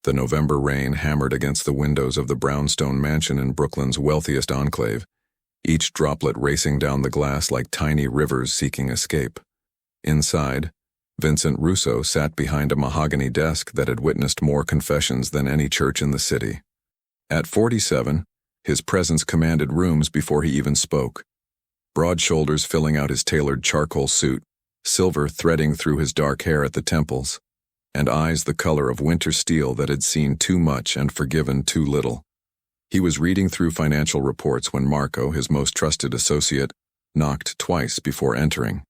The November rain hammered against the windows of the brownstone mansion in Brooklyn's wealthiest enclave, each droplet racing down the glass like tiny rivers seeking escape. Inside, Vincent Russo sat behind a mahogany desk that had witnessed more confessions than any church in the city. At 47, his presence commanded rooms before he even spoke. Broad shoulders filling out his tailored charcoal suit, silver threading through his dark hair at the temples, and eyes the color of winter steel that had seen too much and forgiven too little. He was reading through financial reports when Marco, his most trusted associate, knocked twice before entering.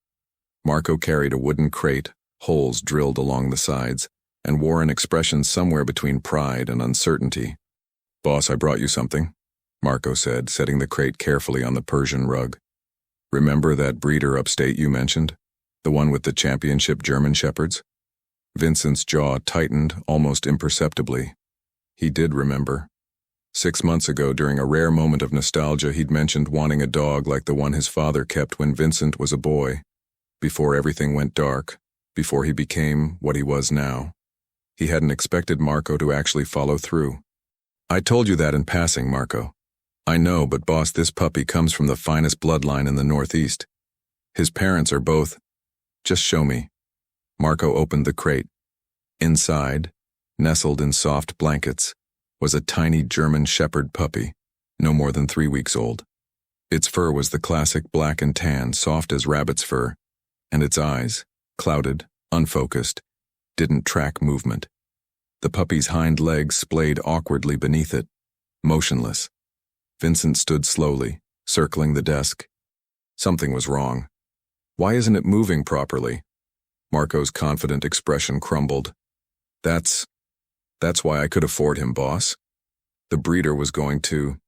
Marco carried a wooden crate, holes drilled along the sides, and wore an expression somewhere between pride and uncertainty. "Boss, I brought you something," Marco said, setting the crate carefully on the Persian rug. "Remember that breeder upstate you mentioned? The one with the championship German shepherds?" Vincent's jaw tightened almost imperceptibly. He did remember. 6 months ago, during a rare moment of nostalgia, he'd mentioned wanting a dog like the one his father kept when Vincent was a boy, before everything went dark, before he became what he was now. He hadn't expected Marco to actually follow through. "I told you that in passing, Marco. I know, but boss, this puppy comes from the finest bloodline in the Northeast. His parents are both—" "Just show me." Marco opened the crate. Inside, nestled in soft blankets, was a tiny German shepherd puppy, no more than 3 weeks old. Its fur was the classic black and tan, soft as rabbit's fur, and its eyes, clouded, unfocused, didn't track movement. The puppy's hind legs splayed awkwardly beneath it, motionless. Vincent stood slowly, circling the desk. Something was wrong. "Why isn't it moving properly?" Marco's confident expression crumbled. That's why I could afford him, boss. The breeder was going to,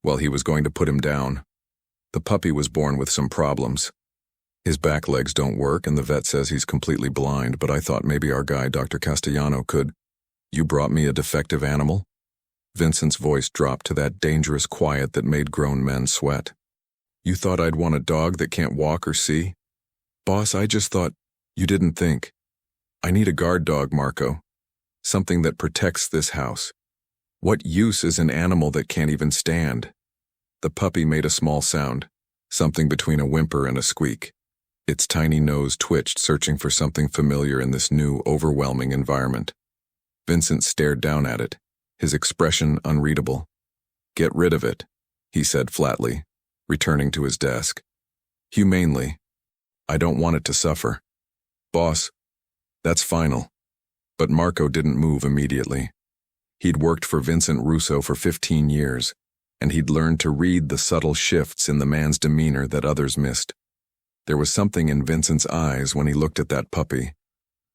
well, he was going to put him down. The puppy was born with some problems. His back legs don't work, and the vet says he's completely blind, but I thought maybe our guy, Dr. Castellano, could. "You brought me a defective animal?" Vincent's voice dropped to that dangerous quiet that made grown men sweat. "You thought I'd want a dog that can't walk or see?" "Boss, I just thought you didn't think. I need a guard dog, Marco. Something that protects this house. What use is an animal that can't even stand?" The puppy made a small sound, something between a whimper and a squeak. Its tiny nose twitched, searching for something familiar in this new, overwhelming environment. Vincent stared down at it, his expression unreadable. "Get rid of it," he said flatly, returning to his desk. Humanely, "I don't want it to suffer." "Boss, that's final." But Marco didn't move immediately. He'd worked for Vincent Russo for 15 years, and he'd learned to read the subtle shifts in the man's demeanor that others missed. There was something in Vincent's eyes when he looked at that puppy.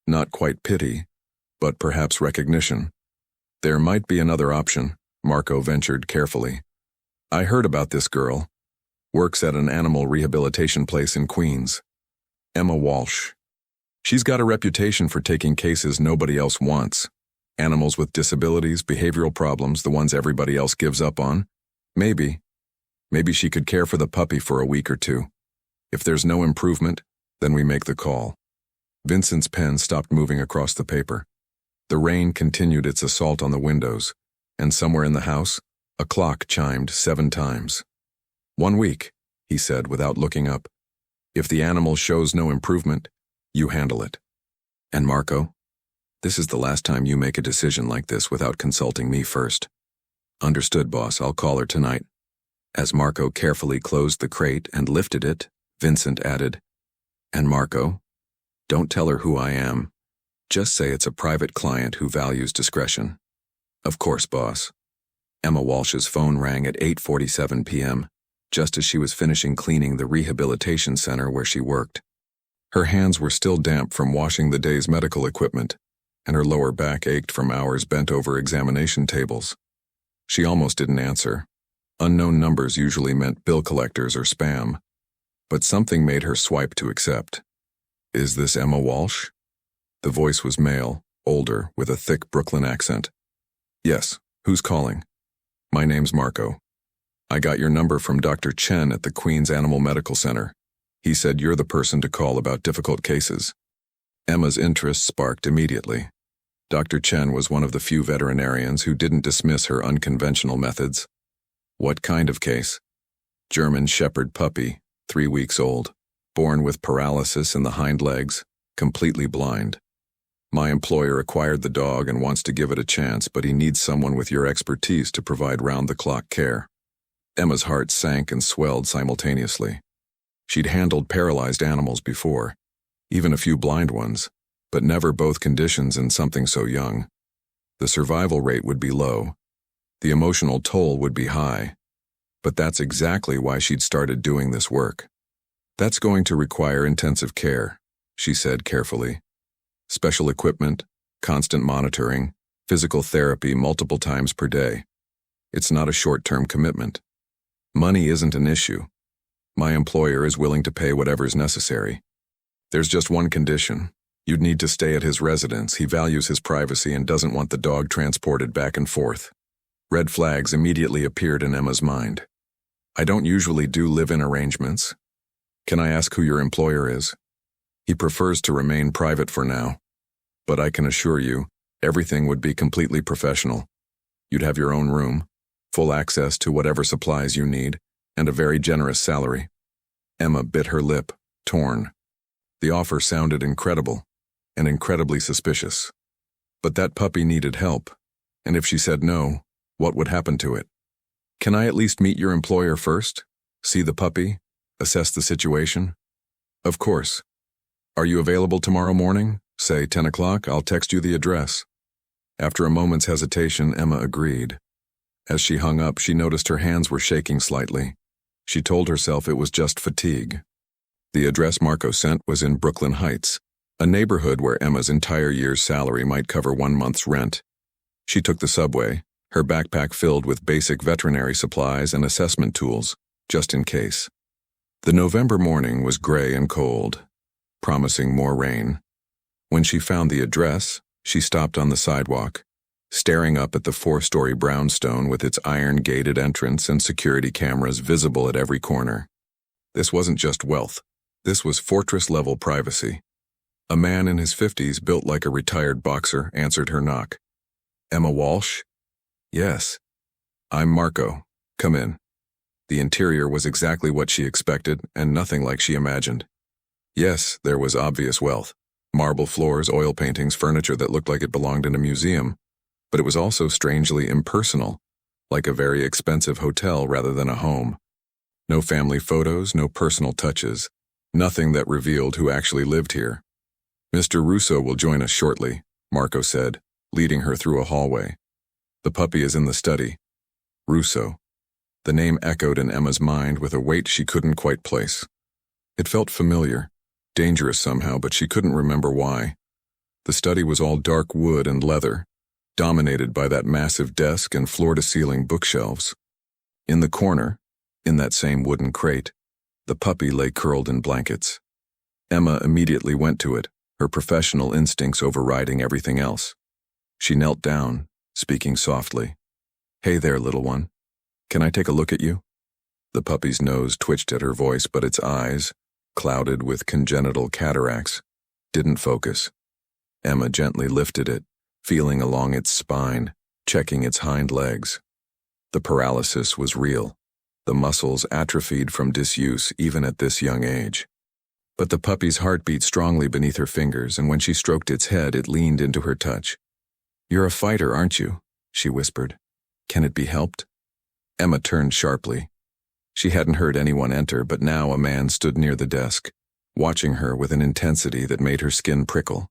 Not quite pity, but perhaps recognition. "There might be another option," Marco ventured carefully. "I heard about this girl. Works at an animal rehabilitation place in Queens. Emma Walsh. She's got a reputation for taking cases nobody else wants. Animals with disabilities, behavioral problems, the ones everybody else gives up on. Maybe she could care for the puppy for a week or two. If there's no improvement, then we make the call." Vincent's pen stopped moving across the paper. The rain continued its assault on the windows, and somewhere in the house, a clock chimed 7 times. "1 week," he said without looking up. "If the animal shows no improvement, you handle it. And Marco, this is the last time you make a decision like this without consulting me first." "Understood, boss. I'll call her tonight." As Marco carefully closed the crate and lifted it, Vincent added, "And Marco, don't tell her who I am. Just say it's a private client who values discretion." "Of course, boss." Emma Walsh's phone rang at 8:47 p.m., just as she was finishing cleaning the rehabilitation center where she worked. Her hands were still damp from washing the day's medical equipment, and her lower back ached from hours bent over examination tables. She almost didn't answer. Unknown numbers usually meant bill collectors or spam, but something made her swipe to accept. "Is this Emma Walsh?" The voice was male, older, with a thick Brooklyn accent. "Yes, who's calling?" "My name's Marco. I got your number from Dr. Chen at the Queens Animal Medical Center. He said you're the person to call about difficult cases." Emma's interest sparked immediately. Dr. Chen was one of the few veterinarians who didn't dismiss her unconventional methods. What kind of case? German Shepherd puppy, 3 weeks old, born with paralysis in the hind legs, completely blind. My employer acquired the dog and wants to give it a chance, but he needs someone with your expertise to provide round-the-clock care. Emma's heart sank and swelled simultaneously. She'd handled paralyzed animals before, even a few blind ones, but never both conditions in something so young. The survival rate would be low. The emotional toll would be high. But that's exactly why she'd started doing this work. That's going to require intensive care, she said carefully. Special equipment, constant monitoring, physical therapy multiple times per day. It's not a short-term commitment. Money isn't an issue. My employer is willing to pay whatever's necessary. There's just one condition. You'd need to stay at his residence. He values his privacy and doesn't want the dog transported back and forth. Red flags immediately appeared in Emma's mind. I don't usually do live-in arrangements. Can I ask who your employer is? He prefers to remain private for now. But I can assure you, everything would be completely professional. You'd have your own room, full access to whatever supplies you need, and a very generous salary. Emma bit her lip, torn. The offer sounded incredible, and incredibly suspicious. But that puppy needed help, and if she said no, what would happen to it? Can I at least meet your employer first? See the puppy? Assess the situation? Of course. Are you available tomorrow morning? Say 10 o'clock, I'll text you the address. After a moment's hesitation, Emma agreed. As she hung up, she noticed her hands were shaking slightly. She told herself it was just fatigue. The address Marco sent was in Brooklyn Heights, a neighborhood where Emma's entire year's salary might cover 1 month's rent. She took the subway, her backpack filled with basic veterinary supplies and assessment tools, just in case. The November morning was gray and cold, promising more rain. When she found the address, she stopped on the sidewalk, staring up at the 4-story brownstone with its iron-gated entrance and security cameras visible at every corner. This wasn't just wealth. This was fortress-level privacy. A man in his 50s, built like a retired boxer, answered her knock. Emma Walsh? Yes. I'm Marco. Come in. The interior was exactly what she expected and nothing like she imagined. Yes, there was obvious wealth. Marble floors, oil paintings, furniture that looked like it belonged in a museum. But it was also strangely impersonal, like a very expensive hotel rather than a home. No family photos, no personal touches. Nothing that revealed who actually lived here. Mr. Russo will join us shortly, Marco said, leading her through a hallway. The puppy is in the study. Russo. The name echoed in Emma's mind with a weight she couldn't quite place. It felt familiar, dangerous somehow, but she couldn't remember why. The study was all dark wood and leather, dominated by that massive desk and floor-to-ceiling bookshelves. In the corner, in that same wooden crate, the puppy lay curled in blankets. Emma immediately went to it, her professional instincts overriding everything else. She knelt down, speaking softly. Hey there, little one. Can I take a look at you? The puppy's nose twitched at her voice, but its eyes, clouded with congenital cataracts, didn't focus. Emma gently lifted it, feeling along its spine, checking its hind legs. The paralysis was real. The muscles atrophied from disuse even at this young age. But the puppy's heart beat strongly beneath her fingers, and when she stroked its head, it leaned into her touch. You're a fighter, aren't you? She whispered. Can it be helped? Emma turned sharply. She hadn't heard anyone enter, but now a man stood near the desk, watching her with an intensity that made her skin prickle.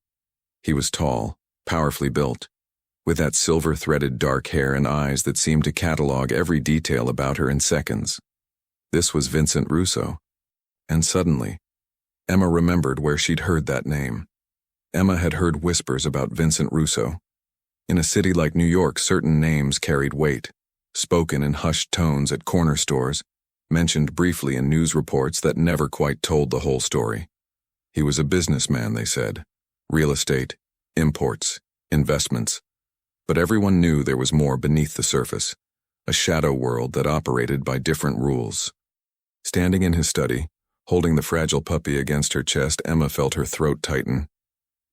He was tall, powerfully built, with that silver-threaded dark hair and eyes that seemed to catalog every detail about her in seconds. This was Vincent Russo. And suddenly, Emma remembered where she'd heard that name. Emma had heard whispers about Vincent Russo. In a city like New York, certain names carried weight, spoken in hushed tones at corner stores, mentioned briefly in news reports that never quite told the whole story. He was a businessman, they said. Real estate, imports, investments. But everyone knew there was more beneath the surface, a shadow world that operated by different rules. Standing in his study, holding the fragile puppy against her chest, Emma felt her throat tighten.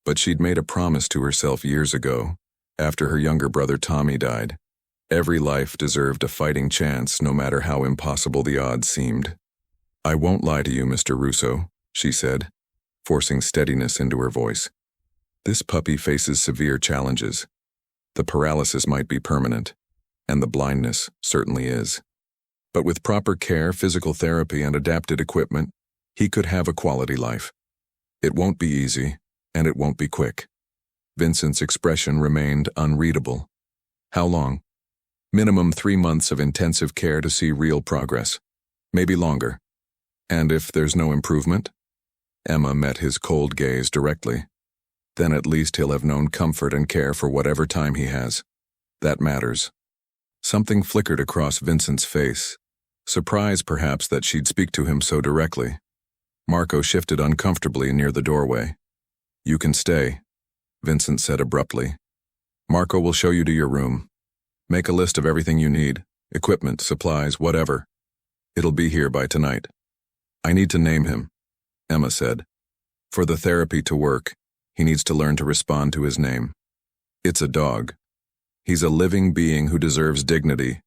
But she'd made a promise to herself years ago, after her younger brother Tommy died. Every life deserved a fighting chance, no matter how impossible the odds seemed. "I won't lie to you, Mr. Russo," she said, forcing steadiness into her voice. "This puppy faces severe challenges. The paralysis might be permanent, and the blindness certainly is. But with proper care, physical therapy, and adapted equipment, he could have a quality life. It won't be easy, and it won't be quick." Vincent's expression remained unreadable. "How long?" "Minimum 3 months of intensive care to see real progress. Maybe longer." "And if there's no improvement?" Emma met his cold gaze directly. "Then at least he'll have known comfort and care for whatever time he has. That matters." Something flickered across Vincent's face, surprise perhaps that she'd speak to him so directly. Marco shifted uncomfortably near the doorway. "You can stay," Vincent said abruptly. "Marco will show you to your room. Make a list of everything you need, equipment, supplies, whatever. It'll be here by tonight." "I need to name him," Emma said. "For the therapy to work, he needs to learn to respond to his name. It's a dog. He's a living being who deserves dignity."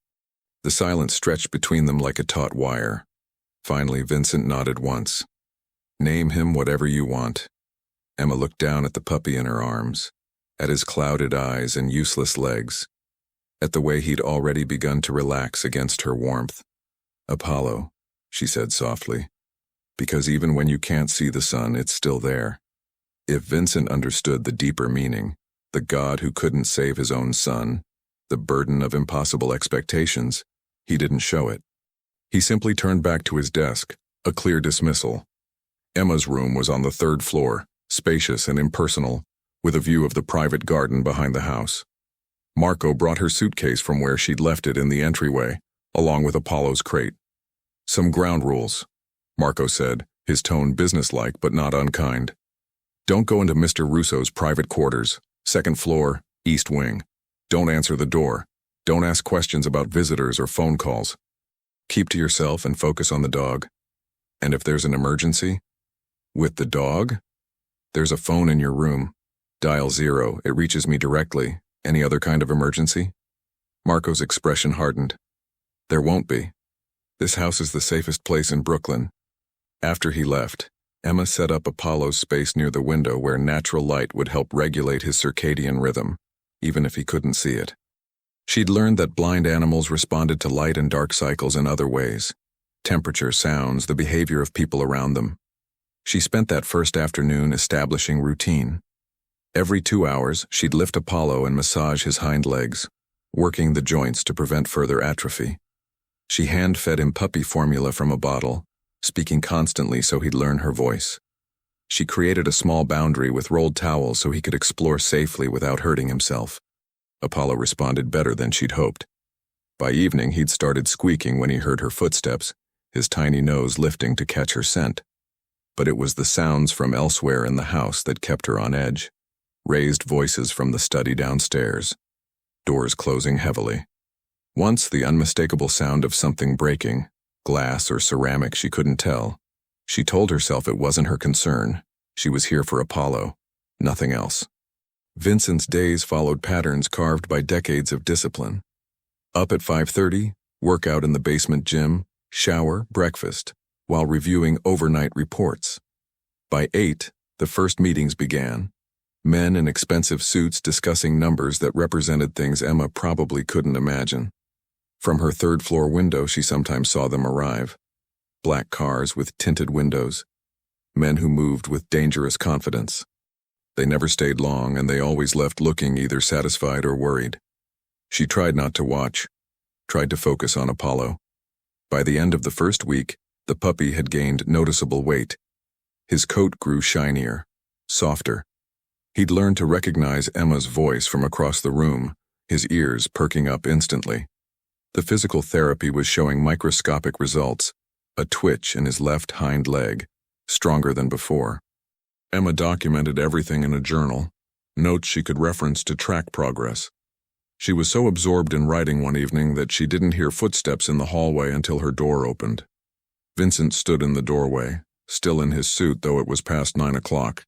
The silence stretched between them like a taut wire. Finally, Vincent nodded once. "Name him whatever you want." Emma looked down at the puppy in her arms, at his clouded eyes and useless legs, at the way he'd already begun to relax against her warmth. "Apollo," she said softly, "because even when you can't see the sun, it's still there." If Vincent understood the deeper meaning, the God who couldn't save his own son, the burden of impossible expectations, he didn't show it. He simply turned back to his desk, a clear dismissal. Emma's room was on the 3rd floor, spacious and impersonal, with a view of the private garden behind the house. Marco brought her suitcase from where she'd left it in the entryway, along with Apollo's crate. "Some ground rules," Marco said, his tone businesslike but not unkind. "Don't go into Mr. Russo's private quarters, 2nd floor, east wing. Don't answer the door. Don't ask questions about visitors or phone calls. Keep to yourself and focus on the dog. And if there's an emergency?" "With the dog?" "There's a phone in your room. Dial 0, it reaches me directly. Any other kind of emergency?" Marco's expression hardened. "There won't be. This house is the safest place in Brooklyn." After he left, Emma set up Apollo's space near the window where natural light would help regulate his circadian rhythm, even if he couldn't see it. She'd learned that blind animals responded to light and dark cycles in other ways: temperature, sounds, the behavior of people around them. She spent that first afternoon establishing routine. Every 2 hours, she'd lift Apollo and massage his hind legs, working the joints to prevent further atrophy. She hand-fed him puppy formula from a bottle, speaking constantly so he'd learn her voice. She created a small boundary with rolled towels so he could explore safely without hurting himself. Apollo responded better than she'd hoped. By evening, he'd started squeaking when he heard her footsteps, his tiny nose lifting to catch her scent. But it was the sounds from elsewhere in the house that kept her on edge. Raised voices from the study downstairs, doors closing heavily. Once the unmistakable sound of something breaking, glass or ceramic she couldn't tell. She told herself it wasn't her concern. She was here for Apollo, nothing else. Vincent's days followed patterns carved by decades of discipline. Up at 5:30, workout in the basement gym, shower, breakfast, while reviewing overnight reports. By 8, the first meetings began. Men in expensive suits discussing numbers that represented things Emma probably couldn't imagine. From her 3rd-floor window, she sometimes saw them arrive. Black cars with tinted windows. Men who moved with dangerous confidence. They never stayed long, and they always left looking either satisfied or worried. She tried not to watch, tried to focus on Apollo. By the end of the first week, the puppy had gained noticeable weight. His coat grew shinier, softer. He'd learned to recognize Emma's voice from across the room, his ears perking up instantly. The physical therapy was showing microscopic results, a twitch in his left hind leg, stronger than before. Emma documented everything in a journal, notes she could reference to track progress. She was so absorbed in writing one evening that she didn't hear footsteps in the hallway until her door opened. Vincent stood in the doorway, still in his suit though it was past 9 o'clock.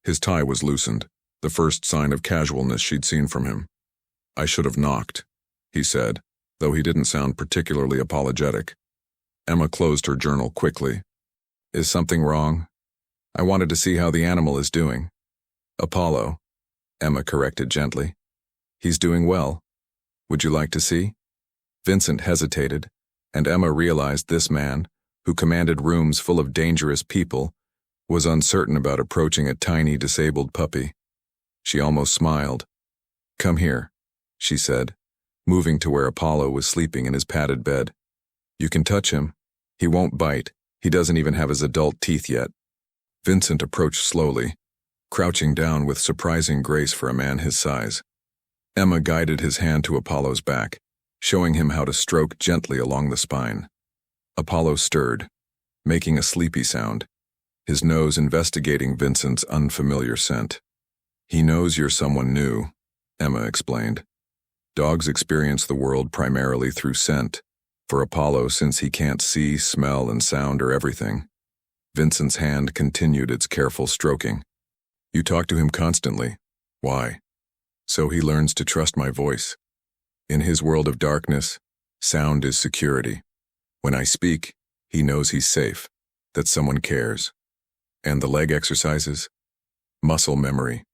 His tie was loosened, the first sign of casualness she'd seen from him. "I should have knocked," he said, though he didn't sound particularly apologetic. Emma closed her journal quickly. "Is something wrong? I wanted to see how the animal is doing." "Apollo," Emma corrected gently. "He's doing well. Would you like to see?" Vincent hesitated, and Emma realized this man, who commanded rooms full of dangerous people, was uncertain about approaching a tiny disabled puppy. She almost smiled. "Come here," she said, moving to where Apollo was sleeping in his padded bed. "You can touch him. He won't bite. He doesn't even have his adult teeth yet." Vincent approached slowly, crouching down with surprising grace for a man his size. Emma guided his hand to Apollo's back, showing him how to stroke gently along the spine. Apollo stirred, making a sleepy sound, his nose investigating Vincent's unfamiliar scent. "He knows you're someone new," Emma explained. "Dogs experience the world primarily through scent. For Apollo, since he can't see, smell, and sound or everything." Vincent's hand continued its careful stroking. "You talk to him constantly. Why?" "So he learns to trust my voice. In his world of darkness, sound is security. When I speak, he knows he's safe, that someone cares." "And the leg exercises?" "Muscle memory.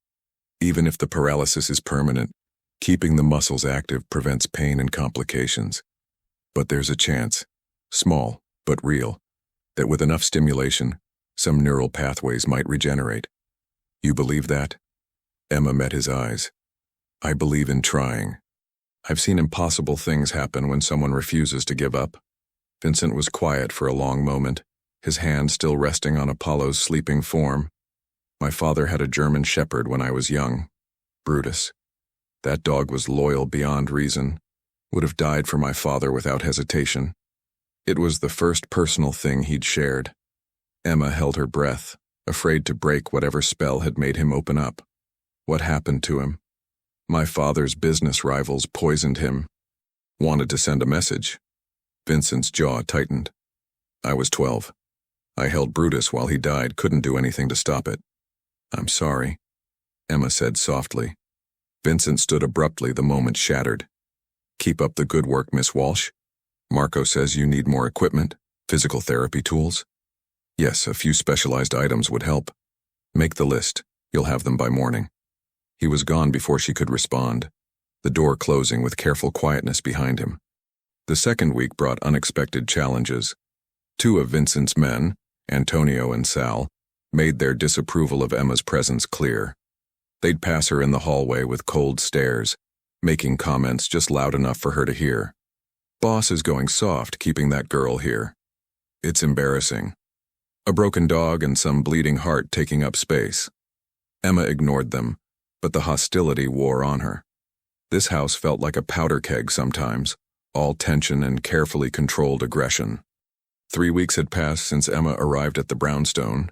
Even if the paralysis is permanent, keeping the muscles active prevents pain and complications. But there's a chance, small but real, that with enough stimulation, some neural pathways might regenerate." "You believe that?" Emma met his eyes. "I believe in trying. I've seen impossible things happen when someone refuses to give up." Vincent was quiet for a long moment, his hand still resting on Apollo's sleeping form. "My father had a German shepherd when I was young, Brutus. That dog was loyal beyond reason, would have died for my father without hesitation. It was the first personal thing he'd shared." Emma held her breath, afraid to break whatever spell had made him open up. "What happened to him?" "My father's business rivals poisoned him." "Wanted to send a message." Vincent's jaw tightened. "I was 12. I held Brutus while he died, couldn't do anything to stop it." "I'm sorry," Emma said softly. Vincent stood abruptly, the moment shattered. "Keep up the good work, Miss Walsh. Marco says you need more equipment, physical therapy tools." "Yes, a few specialized items would help." "Make the list. You'll have them by morning." He was gone before she could respond, the door closing with careful quietness behind him. The second week brought unexpected challenges. Two of Vincent's men, Antonio and Sal, made their disapproval of Emma's presence clear. They'd pass her in the hallway with cold stares, making comments just loud enough for her to hear. "Boss is going soft keeping that girl here. It's embarrassing. A broken dog and some bleeding heart taking up space." Emma ignored them, but the hostility wore on her. This house felt like a powder keg sometimes, all tension and carefully controlled aggression. 3 weeks had passed since Emma arrived at the brownstone,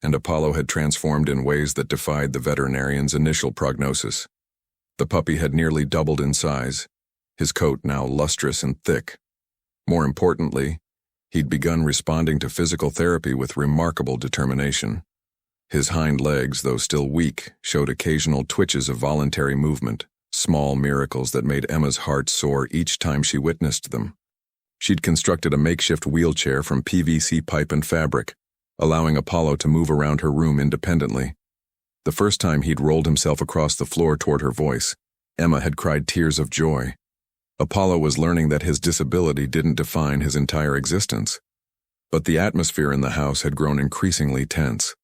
and Apollo had transformed in ways that defied the veterinarian's initial prognosis. The puppy had nearly doubled in size, his coat now lustrous and thick. More importantly, he'd begun responding to physical therapy with remarkable determination. His hind legs, though still weak, showed occasional twitches of voluntary movement, small miracles that made Emma's heart soar each time she witnessed them. She'd constructed a makeshift wheelchair from PVC pipe and fabric, allowing Apollo to move around her room independently. The first time he'd rolled himself across the floor toward her voice, Emma had cried tears of joy. Apollo was learning that his disability didn't define his entire existence. But the atmosphere in the house had grown increasingly tense.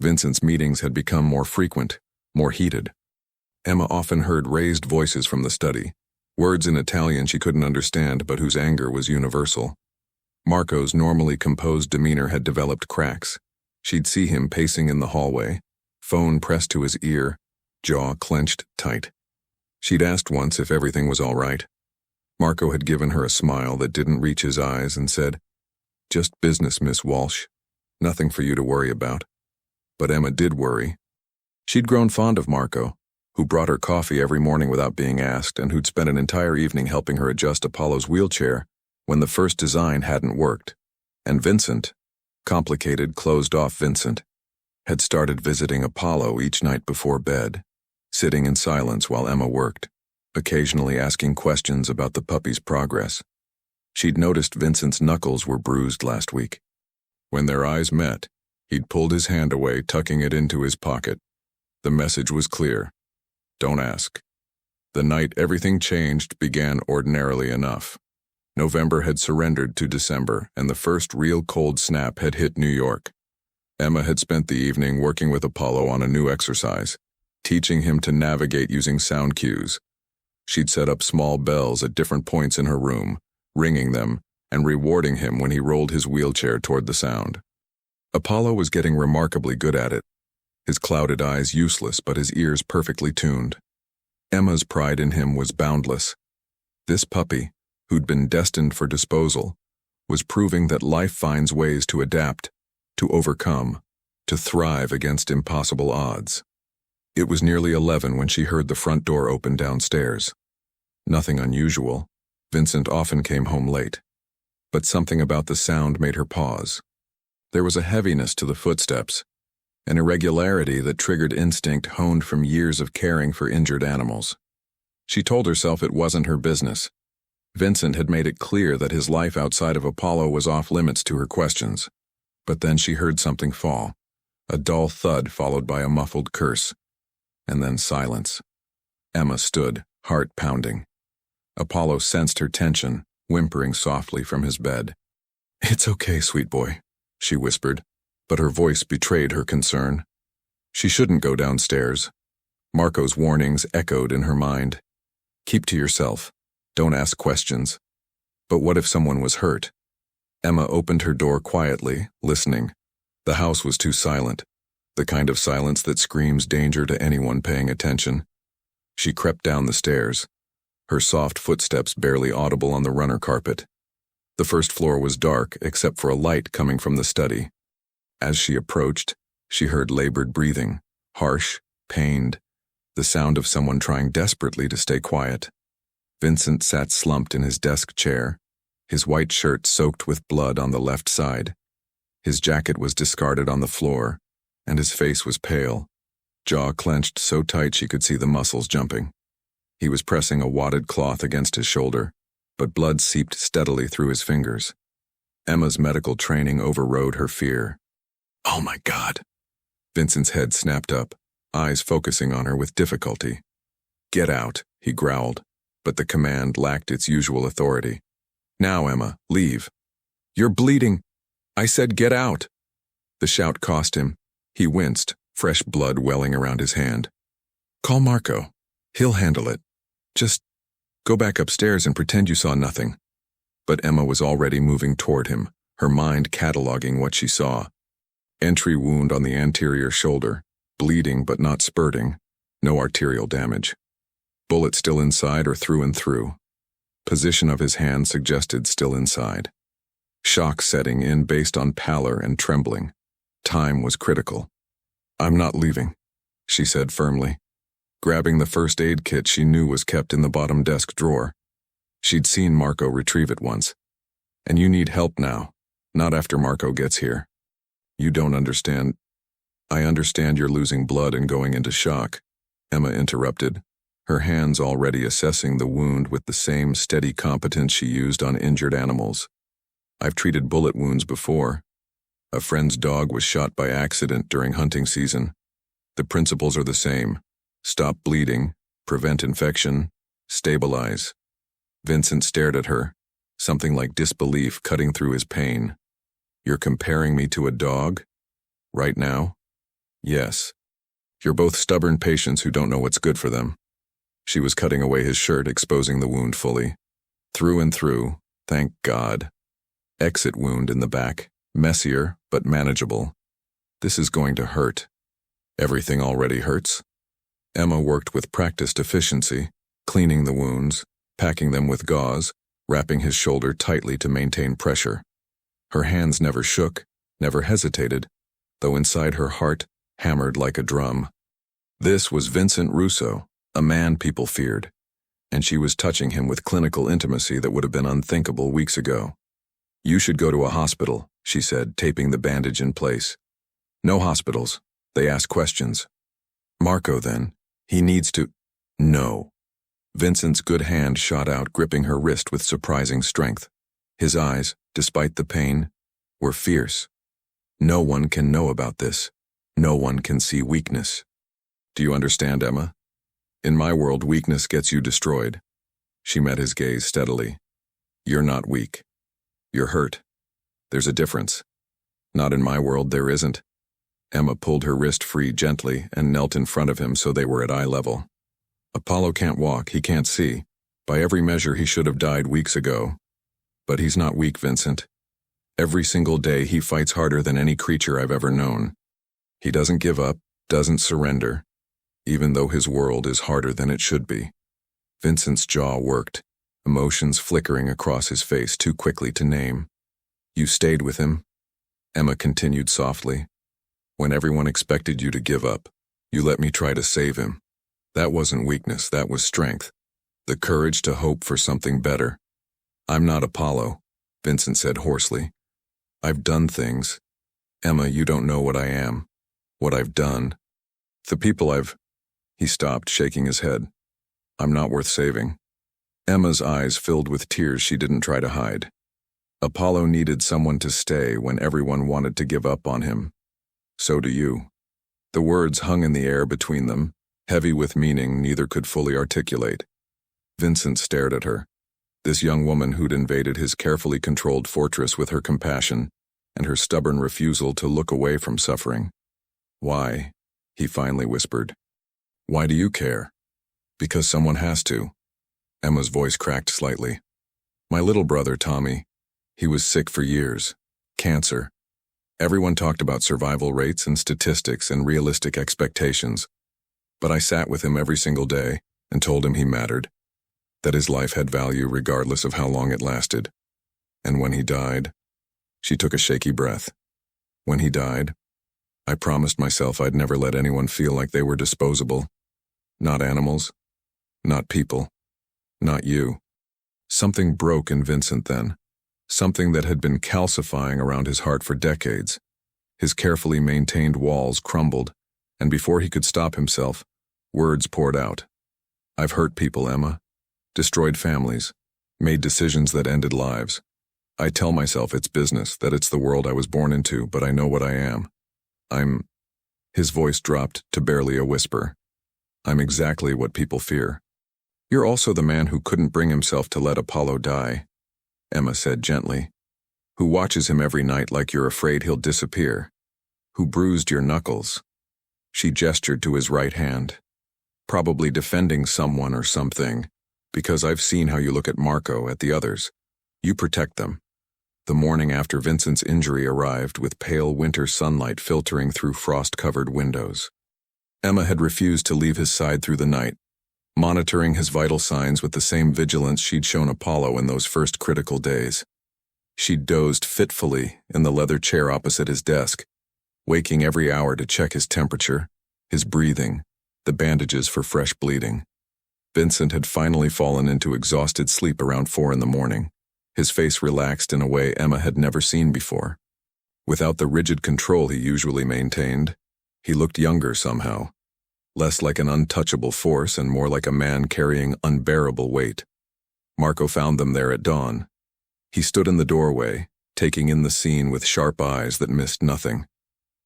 Vincent's meetings had become more frequent, more heated. Emma often heard raised voices from the study, words in Italian she couldn't understand but whose anger was universal. Marco's normally composed demeanor had developed cracks. She'd see him pacing in the hallway, phone pressed to his ear, jaw clenched tight. She'd asked once if everything was all right. Marco had given her a smile that didn't reach his eyes and said, "Just business, Miss Walsh. Nothing for you to worry about." But Emma did worry. She'd grown fond of Marco, who brought her coffee every morning without being asked and who'd spent an entire evening helping her adjust Apollo's wheelchair when the first design hadn't worked. And Vincent, complicated, closed-off Vincent, had started visiting Apollo each night before bed, sitting in silence while Emma worked, occasionally asking questions about the puppy's progress. She'd noticed Vincent's knuckles were bruised last week. When their eyes met, he'd pulled his hand away, tucking it into his pocket. The message was clear. Don't ask. The night everything changed began ordinarily enough. November had surrendered to December, and the first real cold snap had hit New York. Emma had spent the evening working with Apollo on a new exercise, teaching him to navigate using sound cues. She'd set up small bells at different points in her room, ringing them and rewarding him when he rolled his wheelchair toward the sound. Apollo was getting remarkably good at it, his clouded eyes useless but his ears perfectly tuned. Emma's pride in him was boundless. This puppy, who'd been destined for disposal, was proving that life finds ways to adapt, to overcome, to thrive against impossible odds. It was nearly 11 when she heard the front door open downstairs. Nothing unusual. Vincent often came home late. But something about the sound made her pause. There was a heaviness to the footsteps, an irregularity that triggered instinct honed from years of caring for injured animals. She told herself it wasn't her business. Vincent had made it clear that his life outside of Apollo was off limits to her questions. But then she heard something fall, a dull thud followed by a muffled curse, and then silence. Emma stood, heart pounding. Apollo sensed her tension, whimpering softly from his bed. "It's okay, sweet boy," she whispered, but her voice betrayed her concern. She shouldn't go downstairs. Marco's warnings echoed in her mind. Keep to yourself. Don't ask questions. But what if someone was hurt? Emma opened her door quietly, listening. The house was too silent, the kind of silence that screams danger to anyone paying attention. She crept down the stairs, her soft footsteps barely audible on the runner carpet. The first floor was dark except for a light coming from the study. As she approached, she heard labored breathing, harsh, pained, the sound of someone trying desperately to stay quiet. Vincent sat slumped in his desk chair, his white shirt soaked with blood on the left side. His jacket was discarded on the floor, and his face was pale, jaw clenched so tight she could see the muscles jumping. He was pressing a wadded cloth against his shoulder, but blood seeped steadily through his fingers. Emma's medical training overrode her fear. "Oh my God!" Vincent's head snapped up, eyes focusing on her with difficulty. "Get out," he growled, but the command lacked its usual authority. "Now, Emma, leave." "You're bleeding." "I said get out." The shout cost him. He winced, fresh blood welling around his hand. "Call Marco. He'll handle it. Just go back upstairs and pretend you saw nothing." But Emma was already moving toward him, her mind cataloging what she saw. Entry wound on the anterior shoulder, bleeding but not spurting, no arterial damage. Bullet still inside or through and through. Position of his hand suggested still inside. Shock setting in based on pallor and trembling. Time was critical. "I'm not leaving," she said firmly, grabbing the first aid kit she knew was kept in the bottom desk drawer. She'd seen Marco retrieve it once. "And you need help now, not after Marco gets here." "You don't understand." "I understand you're losing blood and going into shock," Emma interrupted, her hands already assessing the wound with the same steady competence she used on injured animals. "I've treated bullet wounds before. A friend's dog was shot by accident during hunting season. The principles are the same. Stop bleeding, prevent infection, stabilize." Vincent stared at her, something like disbelief cutting through his pain. "You're comparing me to a dog? Right now?" "Yes. You're both stubborn patients who don't know what's good for them." She was cutting away his shirt, exposing the wound fully. Through and through, thank God. Exit wound in the back, messier but manageable. "This is going to hurt." "Everything already hurts." Emma worked with practiced efficiency, cleaning the wounds, packing them with gauze, wrapping his shoulder tightly to maintain pressure. Her hands never shook, never hesitated, though inside her heart hammered like a drum. This was Vincent Russo, a man people feared, and she was touching him with clinical intimacy that would have been unthinkable weeks ago. "You should go to a hospital," she said, taping the bandage in place. "No hospitals. They ask questions. Marco, then. He needs to... No. Vincent's good hand shot out, gripping her wrist with surprising strength. His eyes, despite the pain, were fierce. No one can know about this. No one can see weakness. Do you understand, Emma? In my world, weakness gets you destroyed. She met his gaze steadily. You're not weak. You're hurt. There's a difference. Not in my world, there isn't. Emma pulled her wrist free gently and knelt in front of him so they were at eye level. Apollo can't walk, he can't see. By every measure, he should have died weeks ago. But he's not weak, Vincent. Every single day, he fights harder than any creature I've ever known. He doesn't give up, doesn't surrender, even though his world is harder than it should be. Vincent's jaw worked, emotions flickering across his face too quickly to name. You stayed with him, Emma continued softly. When everyone expected you to give up, you let me try to save him. That wasn't weakness, that was strength. The courage to hope for something better. I'm not Apollo, Vincent said hoarsely. I've done things. Emma, you don't know what I am. What I've done. The people I've... He stopped, shaking his head. I'm not worth saving. Emma's eyes filled with tears she didn't try to hide. Apollo needed someone to stay when everyone wanted to give up on him. So do you. The words hung in the air between them, heavy with meaning neither could fully articulate. Vincent stared at her. This young woman who'd invaded his carefully controlled fortress with her compassion and her stubborn refusal to look away from suffering. Why? He finally whispered. Why do you care? Because someone has to. Emma's voice cracked slightly. My little brother, Tommy. He was sick for years. Cancer. Everyone talked about survival rates and statistics and realistic expectations. But I sat with him every single day and told him he mattered, that his life had value regardless of how long it lasted. And when he died, she took a shaky breath. When he died, I promised myself I'd never let anyone feel like they were disposable. Not animals, not people, not you. Something broke in Vincent then. Something that had been calcifying around his heart for decades. His carefully maintained walls crumbled, and before he could stop himself, words poured out. I've hurt people, Emma. Destroyed families. Made decisions that ended lives. I tell myself it's business, that it's the world I was born into, but I know what I am. His voice dropped to barely a whisper. I'm exactly what people fear. You're also the man who couldn't bring himself to let Apollo die, Emma said gently, who watches him every night like you're afraid he'll disappear, who bruised your knuckles. She gestured to his right hand, probably defending someone or something, because I've seen how you look at Marco, at the others. You protect them. The morning after Vincent's injury arrived with pale winter sunlight filtering through frost-covered windows. Emma had refused to leave his side through the night, monitoring his vital signs with the same vigilance she'd shown Apollo in those first critical days. She'd dozed fitfully in the leather chair opposite his desk, waking every hour to check his temperature, his breathing, the bandages for fresh bleeding. Vincent had finally fallen into exhausted sleep around 4 a.m, his face relaxed in a way Emma had never seen before. Without the rigid control he usually maintained, he looked younger somehow. Less like an untouchable force and more like a man carrying unbearable weight. Marco found them there at dawn. He stood in the doorway, taking in the scene with sharp eyes that missed nothing.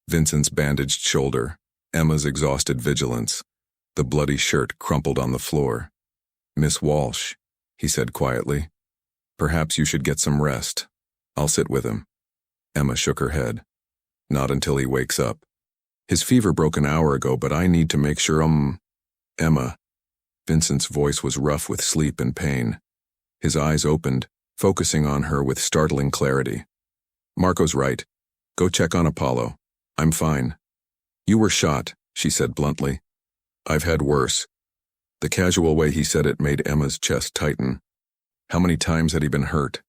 Vincent's bandaged shoulder, Emma's exhausted vigilance, the bloody shirt crumpled on the floor. Miss Walsh, he said quietly, perhaps you should get some rest. I'll sit with him. Emma shook her head. Not until he wakes up. His fever broke an hour ago, but I need to make sure Emma. Vincent's voice was rough with sleep and pain. His eyes opened, focusing on her with startling clarity. Marco's right. Go check on Apollo. I'm fine. You were shot, she said bluntly. I've had worse. The casual way he said it made Emma's chest tighten. How many times had he been hurt?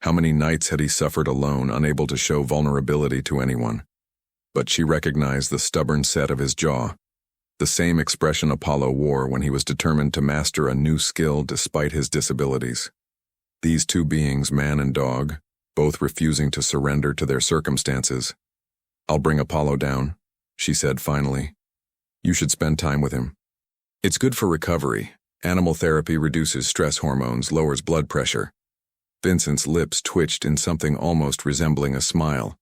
How many nights had he suffered alone, unable to show vulnerability to anyone? But she recognized the stubborn set of his jaw, the same expression Apollo wore when he was determined to master a new skill despite his disabilities. These two beings, man and dog, both refusing to surrender to their circumstances. I'll bring Apollo down, she said finally. You should spend time with him. It's good for recovery. Animal therapy reduces stress hormones, lowers blood pressure. Vincent's lips twitched in something almost resembling a smile.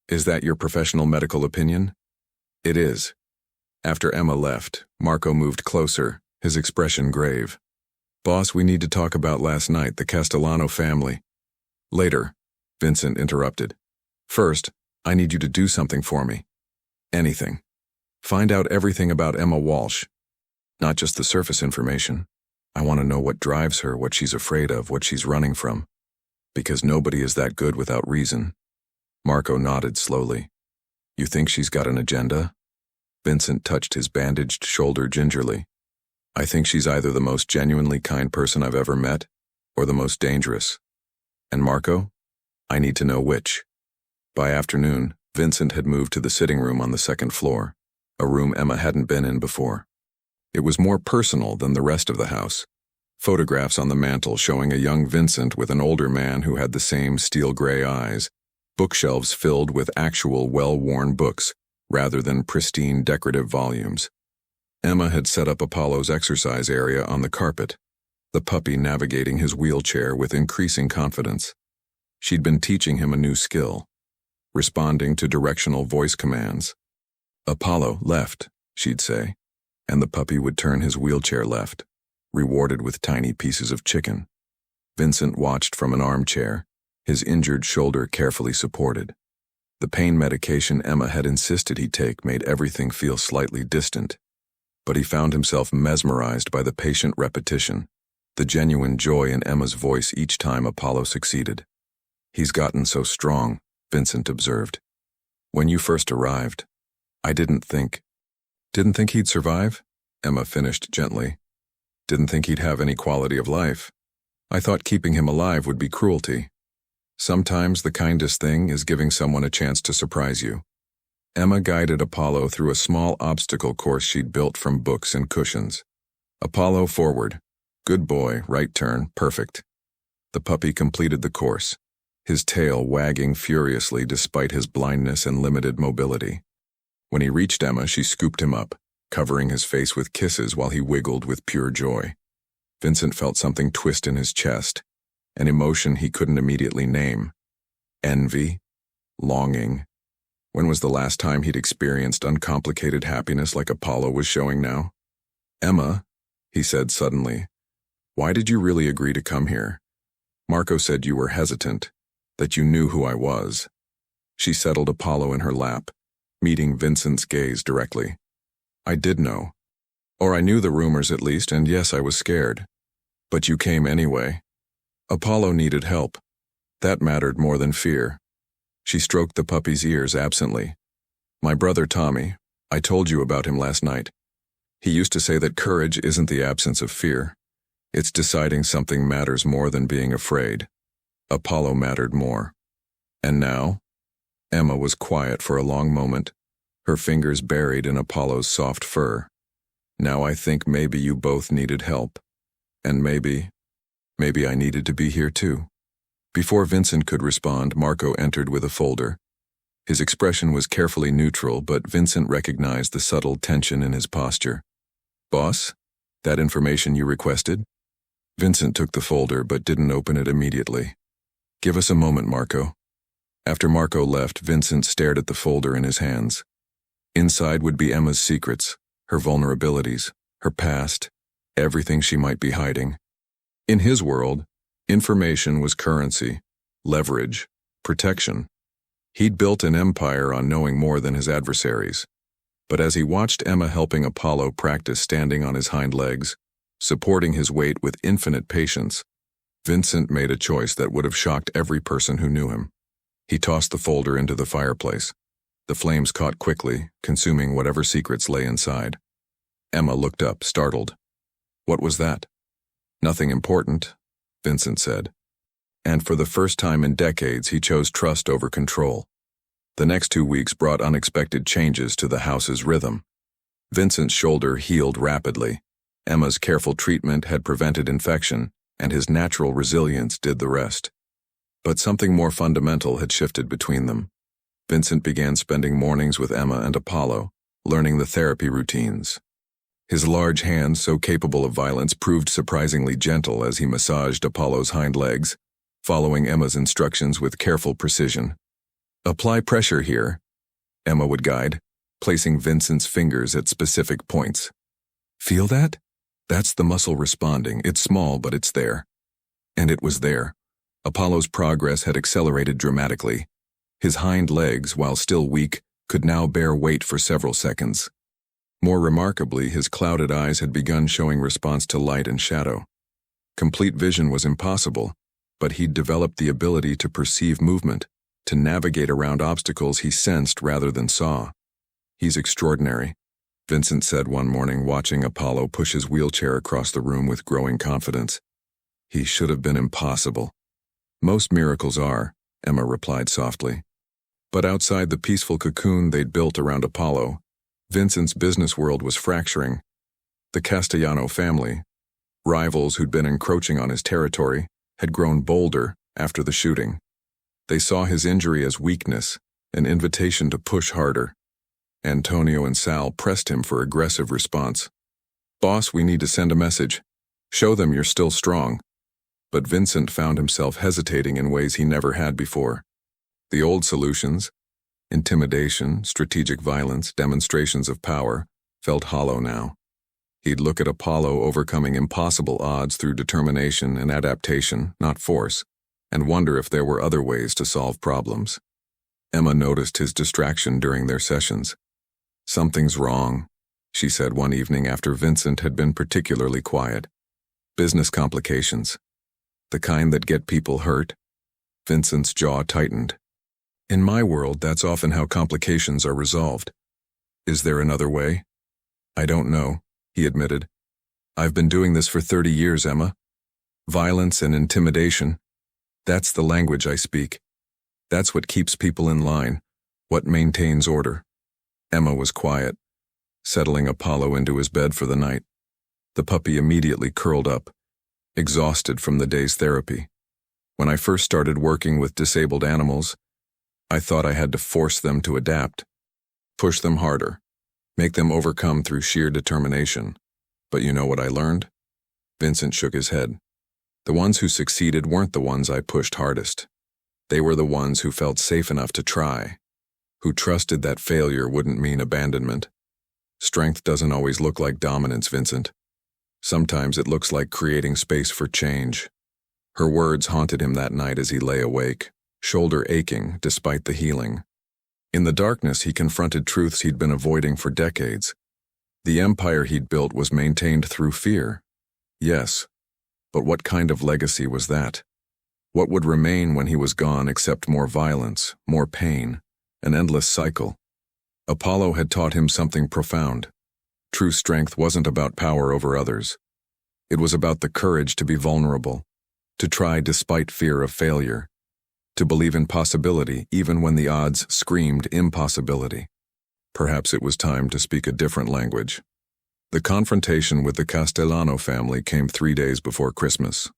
Is that your professional medical opinion? It is. After Emma left, Marco moved closer, his expression grave. Boss, we need to talk about last night, the Castellano family. Later, Vincent interrupted. First, I need you to do something for me. Anything. Find out everything about Emma Walsh. Not just the surface information. I want to know what drives her, what she's afraid of, what she's running from. Because nobody is that good without reason. Marco nodded slowly. You think she's got an agenda? Vincent touched his bandaged shoulder gingerly. I think she's either the most genuinely kind person I've ever met, or the most dangerous. And Marco? I need to know which. By afternoon, Vincent had moved to the sitting room on the second floor, a room Emma hadn't been in before. It was more personal than the rest of the house. Photographs on the mantel showing a young Vincent with an older man who had the same steel-gray eyes, bookshelves filled with actual well-worn books, rather than pristine decorative volumes. Emma had set up Apollo's exercise area on the carpet, the puppy navigating his wheelchair with increasing confidence. She'd been teaching him a new skill, responding to directional voice commands. Apollo, left, she'd say, and the puppy would turn his wheelchair left, rewarded with tiny pieces of chicken. Vincent watched from an armchair, his injured shoulder carefully supported. The pain medication Emma had insisted he take made everything feel slightly distant, but he found himself mesmerized by the patient repetition, the genuine joy in Emma's voice each time Apollo succeeded. He's gotten so strong, Vincent observed. When you first arrived, I didn't think he'd survive? Emma finished gently. Didn't think he'd have any quality of life. I thought keeping him alive would be cruelty. Sometimes the kindest thing is giving someone a chance to surprise you. Emma guided Apollo through a small obstacle course she'd built from books and cushions. Apollo forward. Good boy, right turn, perfect. The puppy completed the course, his tail wagging furiously despite his blindness and limited mobility. When he reached Emma, she scooped him up, covering his face with kisses while he wiggled with pure joy. Vincent felt something twist in his chest, an emotion he couldn't immediately name. Envy? Longing? When was the last time he'd experienced uncomplicated happiness like Apollo was showing now? Emma, he said suddenly, why did you really agree to come here? Marco said you were hesitant, that you knew who I was. She settled Apollo in her lap, meeting Vincent's gaze directly. I did know. Or I knew the rumors at least, and yes, I was scared. But you came anyway. Apollo needed help. That mattered more than fear. She stroked the puppy's ears absently. My brother Tommy, I told you about him last night. He used to say that courage isn't the absence of fear. It's deciding something matters more than being afraid. Apollo mattered more. And now? Emma was quiet for a long moment, her fingers buried in Apollo's soft fur. Now I think maybe you both needed help. And maybe I needed to be here too. Before Vincent could respond, Marco entered with a folder. His expression was carefully neutral, but Vincent recognized the subtle tension in his posture. Boss, that information you requested? Vincent took the folder but didn't open it immediately. Give us a moment, Marco. After Marco left, Vincent stared at the folder in his hands. Inside would be Emma's secrets, her vulnerabilities, her past, everything she might be hiding. In his world, information was currency, leverage, protection. He'd built an empire on knowing more than his adversaries. But as he watched Emma helping Apollo practice standing on his hind legs, supporting his weight with infinite patience, Vincent made a choice that would have shocked every person who knew him. He tossed the folder into the fireplace. The flames caught quickly, consuming whatever secrets lay inside. Emma looked up, startled. What was that? Nothing important, Vincent said. And for the first time in decades, he chose trust over control. The next 2 weeks brought unexpected changes to the house's rhythm. Vincent's shoulder healed rapidly. Emma's careful treatment had prevented infection, and his natural resilience did the rest. But something more fundamental had shifted between them. Vincent began spending mornings with Emma and Apollo, learning the therapy routines. His large hands, so capable of violence, proved surprisingly gentle as he massaged Apollo's hind legs, following Emma's instructions with careful precision. "Apply pressure here," Emma would guide, placing Vincent's fingers at specific points. "Feel that? That's the muscle responding. It's small, but it's there." And it was there. Apollo's progress had accelerated dramatically. His hind legs, while still weak, could now bear weight for several seconds. More remarkably, his clouded eyes had begun showing response to light and shadow. Complete vision was impossible, but he'd developed the ability to perceive movement, to navigate around obstacles he sensed rather than saw. "He's extraordinary," Vincent said one morning, watching Apollo push his wheelchair across the room with growing confidence. "He should have been impossible." "Most miracles are," Emma replied softly. But outside the peaceful cocoon they'd built around Apollo, Vincent's business world was fracturing. The Castellano family, rivals who'd been encroaching on his territory, had grown bolder after the shooting. They saw his injury as weakness, an invitation to push harder. Antonio and Sal pressed him for aggressive response. "Boss, we need to send a message. Show them you're still strong." But Vincent found himself hesitating in ways he never had before. The old solutions, intimidation, strategic violence, demonstrations of power, felt hollow now. He'd look at Apollo overcoming impossible odds through determination and adaptation, not force, and wonder if there were other ways to solve problems. Emma noticed his distraction during their sessions. "Something's wrong," she said one evening after Vincent had been particularly quiet. "Business complications. The kind that get people hurt." Vincent's jaw tightened. "In my world, that's often how complications are resolved. Is there another way?" "I don't know," he admitted. "I've been doing this for 30 years, Emma. Violence and intimidation. That's the language I speak. That's what keeps people in line, what maintains order." Emma was quiet, settling Apollo into his bed for the night. The puppy immediately curled up, exhausted from the day's therapy. "When I first started working with disabled animals, I thought I had to force them to adapt, push them harder, make them overcome through sheer determination. But you know what I learned?" Vincent shook his head. "The ones who succeeded weren't the ones I pushed hardest. They were the ones who felt safe enough to try, who trusted that failure wouldn't mean abandonment. Strength doesn't always look like dominance, Vincent. Sometimes it looks like creating space for change." Her words haunted him that night as he lay awake, shoulder aching despite the healing. In the darkness, he confronted truths he'd been avoiding for decades. The empire he'd built was maintained through fear. Yes, but what kind of legacy was that? What would remain when he was gone except more violence, more pain, an endless cycle? Apollo had taught him something profound. True strength wasn't about power over others. It was about the courage to be vulnerable, to try despite fear of failure, to believe in possibility even when the odds screamed impossibility. Perhaps it was time to speak a different language. The confrontation with the Castellano family came 3 days before Christmas.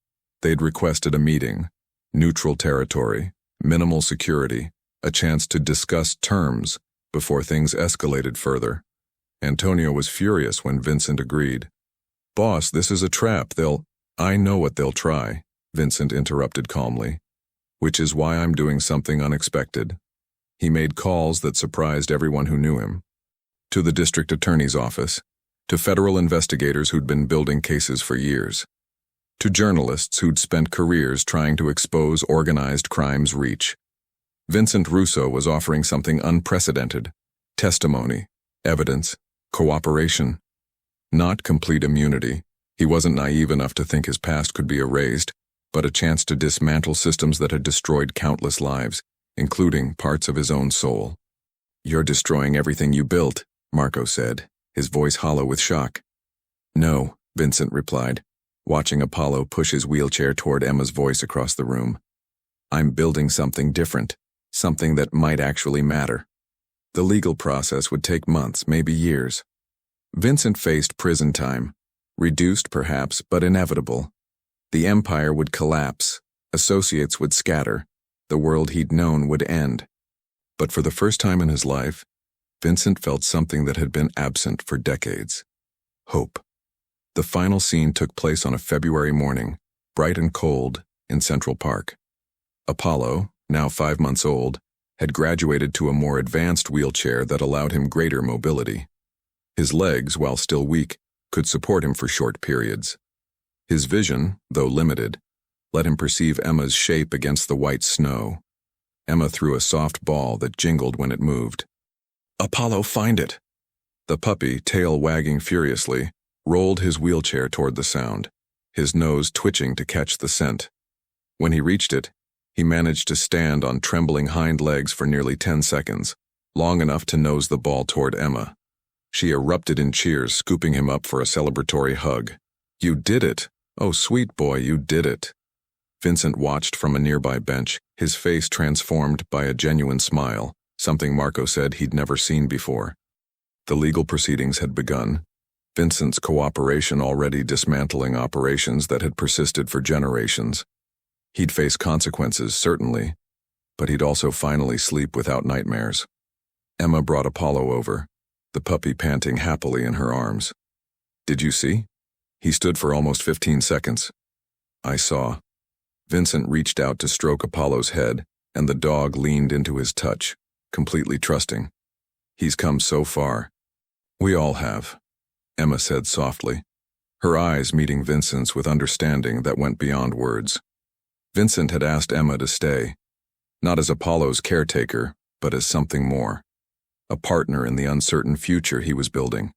They'd requested a meeting, neutral territory, minimal security, a chance to discuss terms before things escalated further. Antonio was furious when Vincent agreed. "Boss, this is a trap. I know what they'll try," Vincent interrupted calmly. "Which is why I'm doing something unexpected." He made calls that surprised everyone who knew him. To the district attorney's office, to federal investigators who'd been building cases for years, to journalists who'd spent careers trying to expose organized crime's reach. Vincent Russo was offering something unprecedented: testimony, evidence, cooperation. Not complete immunity. He wasn't naive enough to think his past could be erased, but a chance to dismantle systems that had destroyed countless lives, including parts of his own soul. "You're destroying everything you built," Marco said, his voice hollow with shock. "No," Vincent replied, watching Apollo push his wheelchair toward Emma's voice across the room. "I'm building something different, something that might actually matter." The legal process would take months, maybe years. Vincent faced prison time, reduced perhaps, but inevitable. The empire would collapse, associates would scatter, the world he'd known would end. But for the first time in his life, Vincent felt something that had been absent for decades. Hope. The final scene took place on a February morning, bright and cold, in Central Park. Apollo, now 5 months old, had graduated to a more advanced wheelchair that allowed him greater mobility. His legs, while still weak, could support him for short periods. His vision, though limited, let him perceive Emma's shape against the white snow. Emma threw a soft ball that jingled when it moved. "Apollo, find it!" The puppy, tail wagging furiously, rolled his wheelchair toward the sound, his nose twitching to catch the scent. When he reached it, he managed to stand on trembling hind legs for nearly 10 seconds, long enough to nose the ball toward Emma. She erupted in cheers, scooping him up for a celebratory hug. "You did it! Oh, sweet boy, you did it!" Vincent watched from a nearby bench, his face transformed by a genuine smile, something Marco said he'd never seen before. The legal proceedings had begun, Vincent's cooperation already dismantling operations that had persisted for generations. He'd face consequences, certainly, but he'd also finally sleep without nightmares. Emma brought Apollo over, the puppy panting happily in her arms. "Did you see?" He stood for almost 15 seconds. "I saw." Vincent reached out to stroke Apollo's head, and the dog leaned into his touch, completely trusting. "He's come so far." "We all have," Emma said softly, her eyes meeting Vincent's with understanding that went beyond words. Vincent had asked Emma to stay, not as Apollo's caretaker, but as something more, a partner in the uncertain future he was building.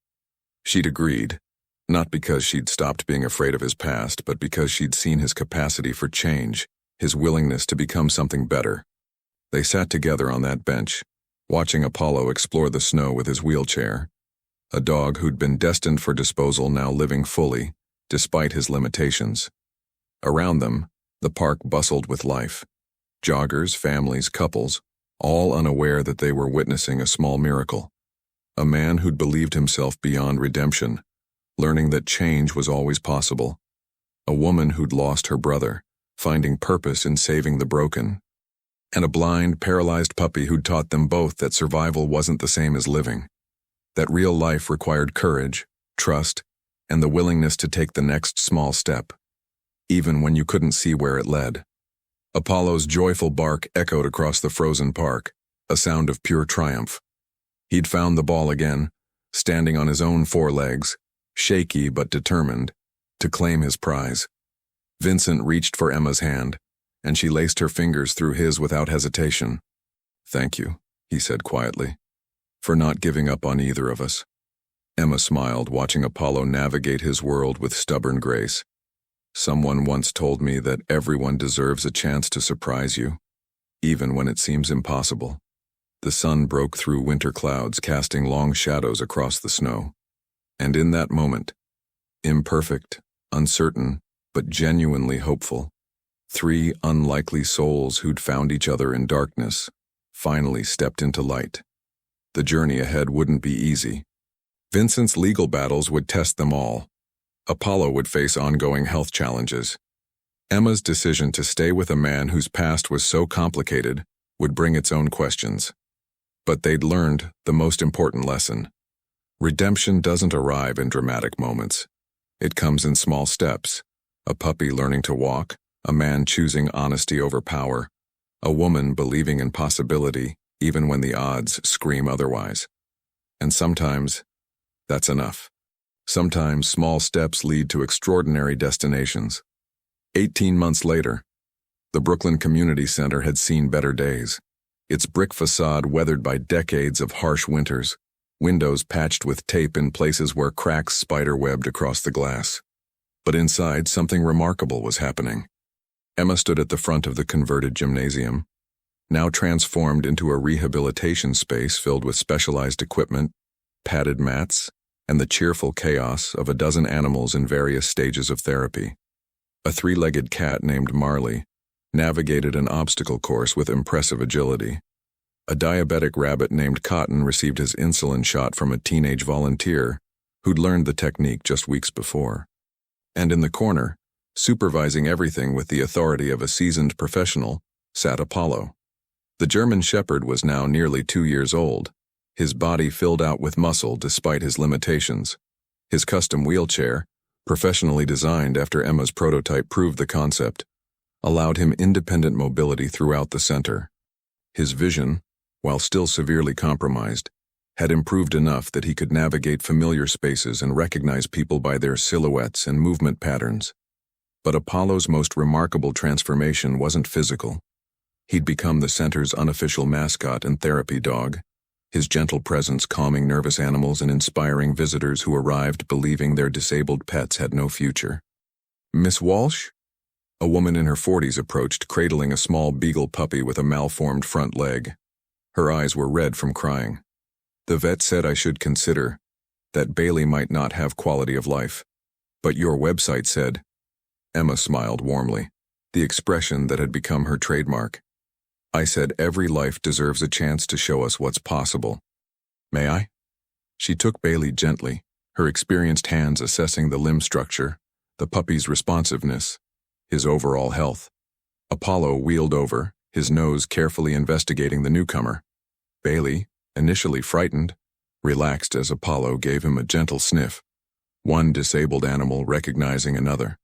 She'd agreed, not because she'd stopped being afraid of his past, but because she'd seen his capacity for change, his willingness to become something better. They sat together on that bench, watching Apollo explore the snow with his wheelchair, a dog who'd been destined for disposal now living fully, despite his limitations. Around them, the park bustled with life. Joggers, families, couples, all unaware that they were witnessing a small miracle. A man who'd believed himself beyond redemption, learning that change was always possible. A woman who'd lost her brother, finding purpose in saving the broken. And a blind, paralyzed puppy who'd taught them both that survival wasn't the same as living. That real life required courage, trust, and the willingness to take the next small step, even when you couldn't see where it led. Apollo's joyful bark echoed across the frozen park, a sound of pure triumph. He'd found the ball again, standing on his own 4 legs, shaky but determined, to claim his prize. Vincent reached for Emma's hand, and she laced her fingers through his without hesitation. "Thank you," he said quietly, "for not giving up on either of us." Emma smiled, watching Apollo navigate his world with stubborn grace. "Someone once told me that everyone deserves a chance to surprise you, even when it seems impossible." The sun broke through winter clouds, casting long shadows across the snow. And in that moment, imperfect, uncertain, but genuinely hopeful, 3 unlikely souls who'd found each other in darkness finally stepped into light. The journey ahead wouldn't be easy. Vincent's legal battles would test them all. Apollo would face ongoing health challenges. Emma's decision to stay with a man whose past was so complicated would bring its own questions. But they'd learned the most important lesson. Redemption doesn't arrive in dramatic moments. It comes in small steps. A puppy learning to walk, a man choosing honesty over power, a woman believing in possibility even when the odds scream otherwise. And sometimes, that's enough. Sometimes small steps lead to extraordinary destinations. 18 months later, the Brooklyn Community Center had seen better days. Its brick facade weathered by decades of harsh winters, windows patched with tape in places where cracks spider-webbed across the glass. But inside, something remarkable was happening. Emma stood at the front of the converted gymnasium, now transformed into a rehabilitation space filled with specialized equipment, padded mats, and the cheerful chaos of a dozen animals in various stages of therapy. A 3-legged cat named Marley navigated an obstacle course with impressive agility. A diabetic rabbit named Cotton received his insulin shot from a teenage volunteer who'd learned the technique just weeks before. And in the corner, supervising everything with the authority of a seasoned professional, sat Apollo. The German Shepherd was now nearly 2 years old, his body filled out with muscle despite his limitations. His custom wheelchair, professionally designed after Emma's prototype proved the concept, allowed him independent mobility throughout the center. His vision, while still severely compromised, had improved enough that he could navigate familiar spaces and recognize people by their silhouettes and movement patterns. But Apollo's most remarkable transformation wasn't physical. He'd become the center's unofficial mascot and therapy dog, his gentle presence calming nervous animals and inspiring visitors who arrived believing their disabled pets had no future. "Miss Walsh?" A woman in her 40s approached, cradling a small beagle puppy with a malformed front leg. Her eyes were red from crying. "The vet said I should consider that Bailey might not have quality of life. But your website said..." Emma smiled warmly, the expression that had become her trademark. "I said every life deserves a chance to show us what's possible. May I?" She took Bailey gently, her experienced hands assessing the limb structure, the puppy's responsiveness, his overall health. Apollo wheeled over, his nose carefully investigating the newcomer. Bailey, initially frightened, relaxed as Apollo gave him a gentle sniff, one disabled animal recognizing another.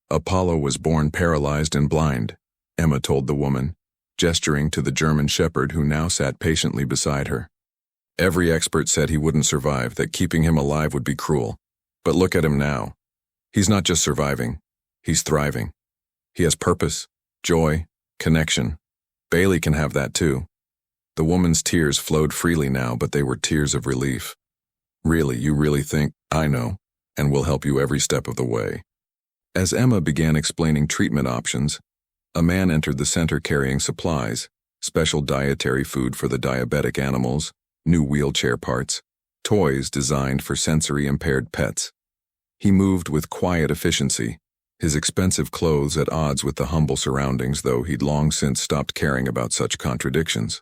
"Apollo was born paralyzed and blind," Emma told the woman, gesturing to the German Shepherd who now sat patiently beside her. "Every expert said he wouldn't survive, that keeping him alive would be cruel. But look at him now. He's not just surviving, he's thriving. He has purpose, joy, connection. Bailey can have that too." The woman's tears flowed freely now, but they were tears of relief. "Really, you really think, I know, and will help you every step of the way." As Emma began explaining treatment options, a man entered the center carrying supplies, special dietary food for the diabetic animals, new wheelchair parts, toys designed for sensory-impaired pets. He moved with quiet efficiency, his expensive clothes at odds with the humble surroundings, though he'd long since stopped caring about such contradictions.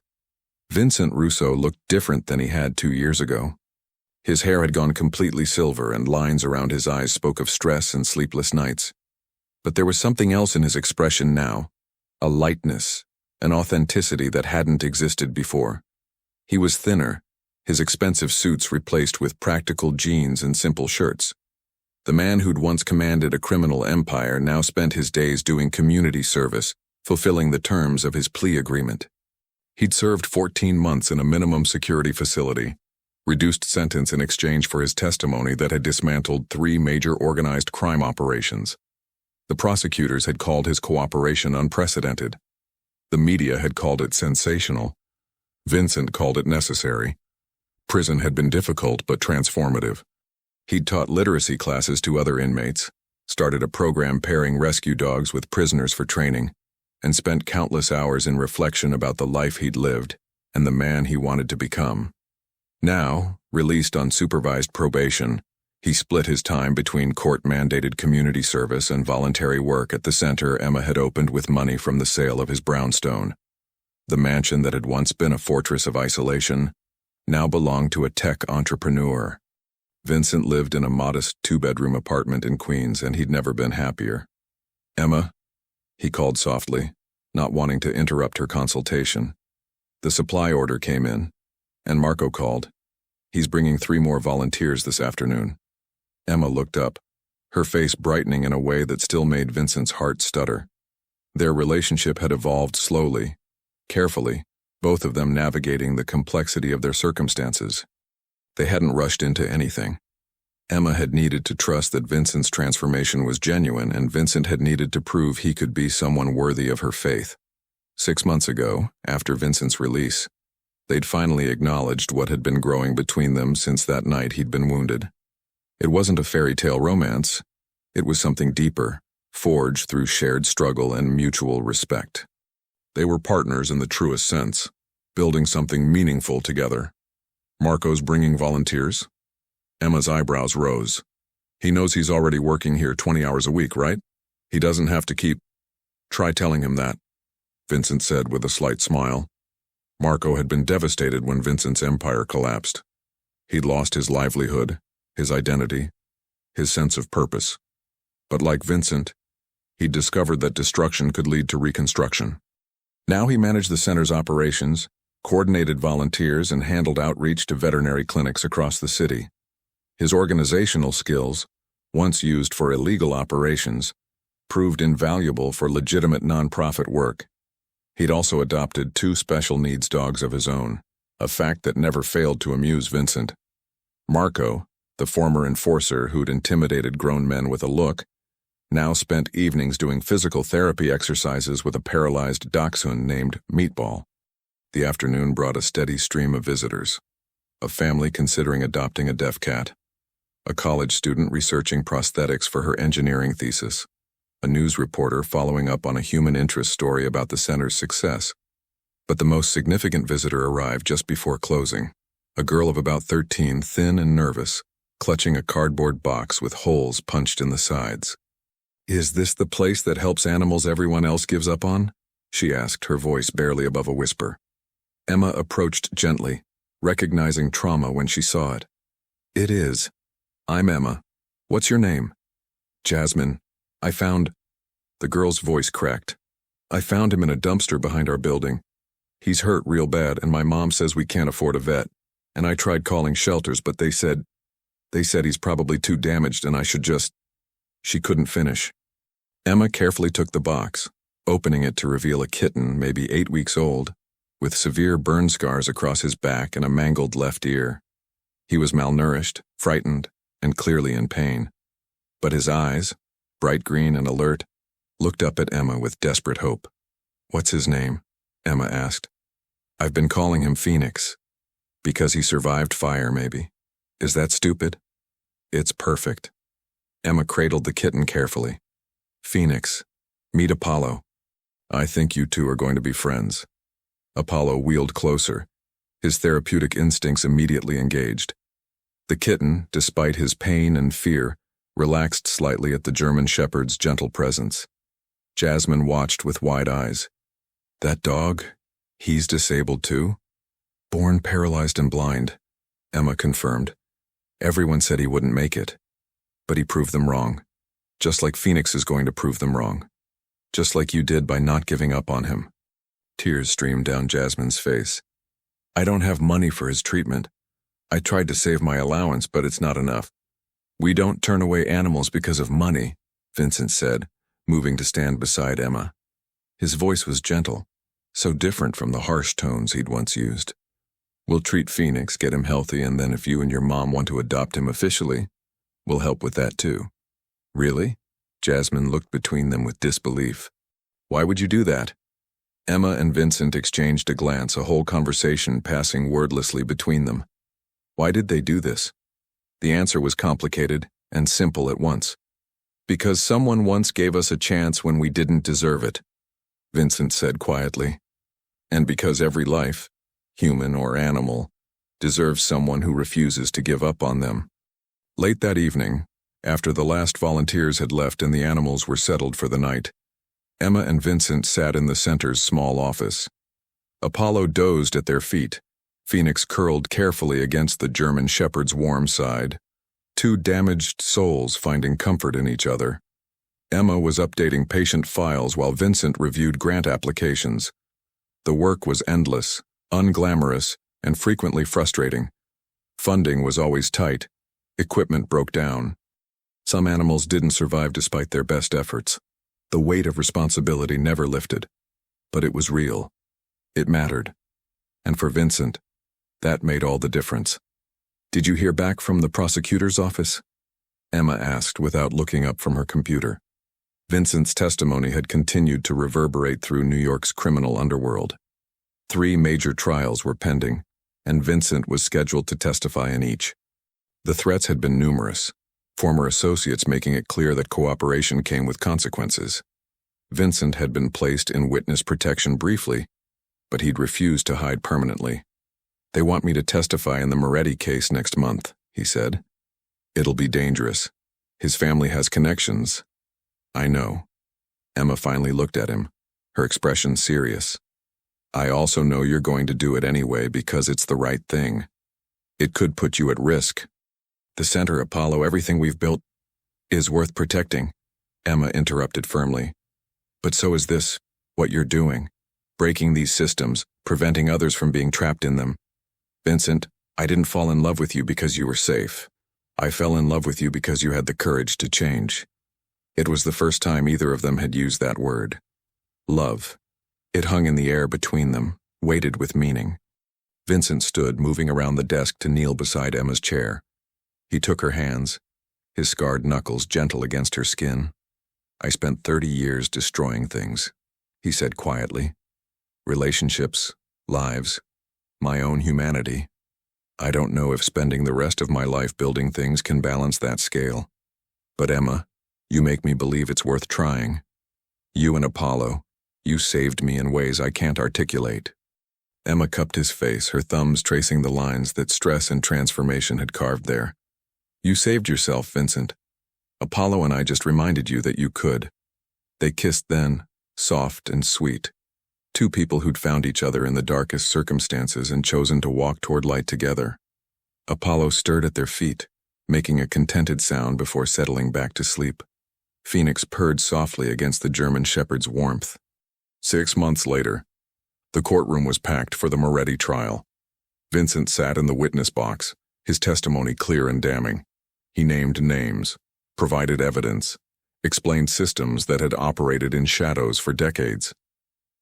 Vincent Russo looked different than he had 2 years ago. His hair had gone completely silver and lines around his eyes spoke of stress and sleepless nights. But there was something else in his expression now, a lightness, an authenticity that hadn't existed before. He was thinner, his expensive suits replaced with practical jeans and simple shirts. The man who'd once commanded a criminal empire now spent his days doing community service, fulfilling the terms of his plea agreement. He'd served 14 months in a minimum security facility, reduced sentence in exchange for his testimony that had dismantled 3 major organized crime operations. The prosecutors had called his cooperation unprecedented. The media had called it sensational. Vincent called it necessary. Prison had been difficult but transformative. He'd taught literacy classes to other inmates, started a program pairing rescue dogs with prisoners for training, and spent countless hours in reflection about the life he'd lived and the man he wanted to become. Now, released on supervised probation, he split his time between court-mandated community service and voluntary work at the center Emma had opened with money from the sale of his brownstone. The mansion that had once been a fortress of isolation now belonged to a tech entrepreneur. Vincent lived in a modest 2-bedroom apartment in Queens, and he'd never been happier. "Emma," he called softly, not wanting to interrupt her consultation. The supply order came in, and Marco called. "He's bringing 3 more volunteers this afternoon." Emma looked up, her face brightening in a way that still made Vincent's heart stutter. Their relationship had evolved slowly, carefully, both of them navigating the complexity of their circumstances. They hadn't rushed into anything. Emma had needed to trust that Vincent's transformation was genuine, and Vincent had needed to prove he could be someone worthy of her faith. 6 months ago, after Vincent's release, they'd finally acknowledged what had been growing between them since that night he'd been wounded. It wasn't a fairy tale romance. It was something deeper, forged through shared struggle and mutual respect. They were partners in the truest sense, building something meaningful together. "Marco's bringing volunteers?" Emma's eyebrows rose. "He knows he's already working here 20 hours a week, right? He doesn't have to keep..." "Try telling him that," Vincent said with a slight smile. Marco had been devastated when Vincent's empire collapsed. He'd lost his livelihood, his identity, his sense of purpose. But like Vincent, he'd discovered that destruction could lead to reconstruction. Now he managed the center's operations, coordinated volunteers, and handled outreach to veterinary clinics across the city. His organizational skills, once used for illegal operations, proved invaluable for legitimate nonprofit work. He'd also adopted 2 special needs dogs of his own, a fact that never failed to amuse Vincent. Marco, the former enforcer who'd intimidated grown men with a look, now spent evenings doing physical therapy exercises with a paralyzed dachshund named Meatball. The afternoon brought a steady stream of visitors. A family considering adopting a deaf cat. A college student researching prosthetics for her engineering thesis. A news reporter following up on a human interest story about the center's success. But the most significant visitor arrived just before closing. A girl of about 13, thin and nervous, clutching a cardboard box with holes punched in the sides. "Is this the place that helps animals everyone else gives up on?" she asked, her voice barely above a whisper. Emma approached gently, recognizing trauma when she saw it. "It is. I'm Emma. What's your name?" "Jasmine. I found—" The girl's voice cracked. "I found him in a dumpster behind our building. He's hurt real bad, and my mom says we can't afford a vet. And I tried calling shelters, but they said he's probably too damaged and I should just—" She couldn't finish. Emma carefully took the box, opening it to reveal a kitten maybe 8 weeks old, with severe burn scars across his back and a mangled left ear. He was malnourished, frightened, and clearly in pain. But his eyes, bright green and alert, looked up at Emma with desperate hope. "What's his name?" Emma asked. "I've been calling him Phoenix. Because he survived fire, maybe. Is that stupid?" "It's perfect." Emma cradled the kitten carefully. "Phoenix, meet Apollo. I think you two are going to be friends." Apollo wheeled closer, his therapeutic instincts immediately engaged. The kitten, despite his pain and fear, relaxed slightly at the German shepherd's gentle presence. Jasmine watched with wide eyes. "That dog? He's disabled too?" "Born paralyzed and blind," Emma confirmed. "Everyone said he wouldn't make it. But he proved them wrong. Just like Phoenix is going to prove them wrong. Just like you did by not giving up on him." Tears streamed down Jasmine's face. "I don't have money for his treatment. I tried to save my allowance, but it's not enough." "We don't turn away animals because of money," Vincent said, moving to stand beside Emma. His voice was gentle, so different from the harsh tones he'd once used. "We'll treat Phoenix, get him healthy, and then if you and your mom want to adopt him officially, we'll help with that too." "Really?" Jasmine looked between them with disbelief. "Why would you do that?" Emma and Vincent exchanged a glance, a whole conversation passing wordlessly between them. Why did they do this? The answer was complicated and simple at once. "Because someone once gave us a chance when we didn't deserve it," Vincent said quietly. "And because every life, human or animal, deserves someone who refuses to give up on them." Late that evening, after the last volunteers had left and the animals were settled for the night, Emma and Vincent sat in the center's small office. Apollo dozed at their feet, Phoenix curled carefully against the German shepherd's warm side, 2 damaged souls finding comfort in each other. Emma was updating patient files while Vincent reviewed grant applications. The work was endless, unglamorous, and frequently frustrating. Funding was always tight. Equipment broke down. Some animals didn't survive despite their best efforts. The weight of responsibility never lifted. But it was real. It mattered. And for Vincent, that made all the difference. "Did you hear back from the prosecutor's office?" Emma asked without looking up from her computer. Vincent's testimony had continued to reverberate through New York's criminal underworld. 3 major trials were pending, and Vincent was scheduled to testify in each. The threats had been numerous, former associates making it clear that cooperation came with consequences. Vincent had been placed in witness protection briefly, but he'd refused to hide permanently. "They want me to testify in the Moretti case next month," he said. "It'll be dangerous. His family has connections." "I know." Emma finally looked at him, her expression serious. "I also know you're going to do it anyway because it's the right thing. It could put you at risk." "The center, Apollo, everything we've built is worth protecting," Emma interrupted firmly. "But so is this, what you're doing. breaking these systems, preventing others from being trapped in them. Vincent, I didn't fall in love with you because you were safe. I fell in love with you because you had the courage to change. It was the first time either of them had used that word. Love. It hung in the air between them, weighted with meaning. Vincent stood, moving around the desk to kneel beside Emma's chair. He took her hands, his scarred knuckles gentle against her skin. I spent 30 years destroying things, he said quietly. Relationships, lives, my own humanity. I don't know if spending the rest of my life building things can balance that scale. But Emma, you make me believe it's worth trying. You and Apollo, you saved me in ways I can't articulate. Emma cupped his face, her thumbs tracing the lines that stress and transformation had carved there. You saved yourself, Vincent. Apollo and I just reminded you that you could. They kissed then, soft and sweet. Two people who'd found each other in the darkest circumstances and chosen to walk toward light together. Apollo stirred at their feet, making a contented sound before settling back to sleep. Phoenix purred softly against the German shepherd's warmth. 6 months later, the courtroom was packed for the Moretti trial. Vincent sat in the witness box, his testimony clear and damning. He named names, provided evidence, explained systems that had operated in shadows for decades.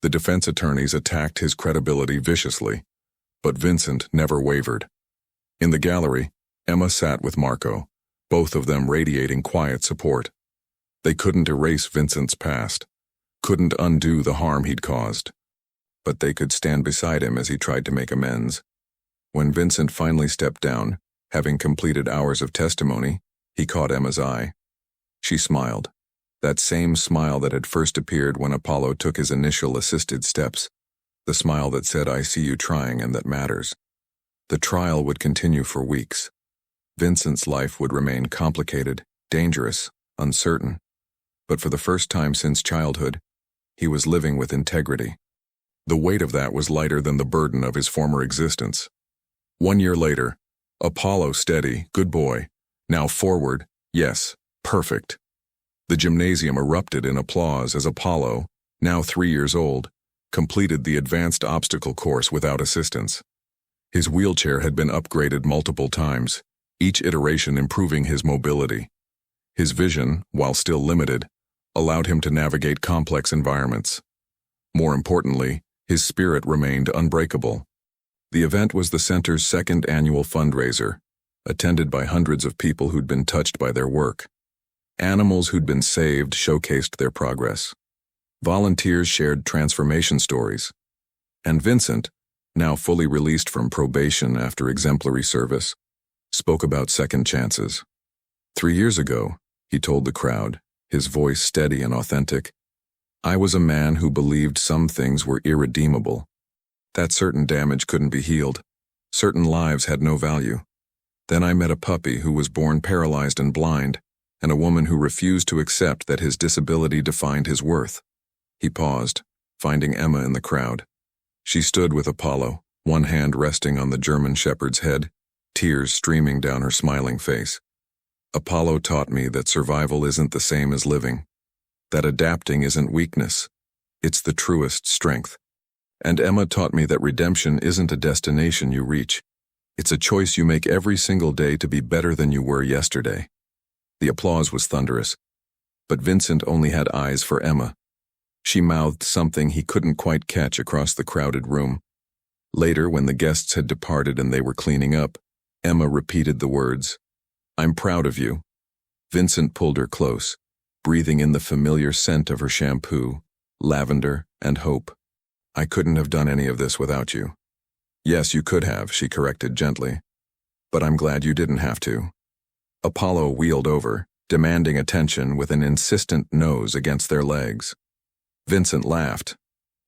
The defense attorneys attacked his credibility viciously, but Vincent never wavered. In the gallery, Emma sat with Marco, both of them radiating quiet support. They couldn't erase Vincent's past, couldn't undo the harm he'd caused, but they could stand beside him as he tried to make amends. When Vincent finally stepped down, having completed hours of testimony, he caught Emma's eye. She smiled, that same smile that had first appeared when Apollo took his initial assisted steps, the smile that said, I see you trying and that matters. The trial would continue for weeks. Vincent's life would remain complicated, dangerous, uncertain. But for the first time since childhood, he was living with integrity. The weight of that was lighter than the burden of his former existence. 1 year later, Apollo steady, good boy, now forward, yes, perfect. The gymnasium erupted in applause as Apollo, now 3 years old, completed the advanced obstacle course without assistance. His wheelchair had been upgraded multiple times, each iteration improving his mobility. His vision, while still limited, allowed him to navigate complex environments. More importantly, his spirit remained unbreakable. The event was the center's second annual fundraiser, attended by hundreds of people who'd been touched by their work. Animals who'd been saved showcased their progress. Volunteers shared transformation stories. And Vincent, now fully released from probation after exemplary service, spoke about second chances. 3 years ago, he told the crowd, his voice steady and authentic, I was a man who believed some things were irredeemable, that certain damage couldn't be healed, certain lives had no value. Then I met a puppy who was born paralyzed and blind, and a woman who refused to accept that his disability defined his worth. He paused, finding Emma in the crowd. She stood with Apollo, one hand resting on the German shepherd's head, tears streaming down her smiling face. Apollo taught me that survival isn't the same as living, that adapting isn't weakness, it's the truest strength. And Emma taught me that redemption isn't a destination you reach, it's a choice you make every single day to be better than you were yesterday. The applause was thunderous, but Vincent only had eyes for Emma. She mouthed something he couldn't quite catch across the crowded room. Later, when the guests had departed and they were cleaning up, Emma repeated the words, I'm proud of you. Vincent pulled her close, breathing in the familiar scent of her shampoo, lavender, and hope. I couldn't have done any of this without you. Yes, you could have, she corrected gently. But I'm glad you didn't have to. Apollo wheeled over, demanding attention with an insistent nose against their legs. Vincent laughed,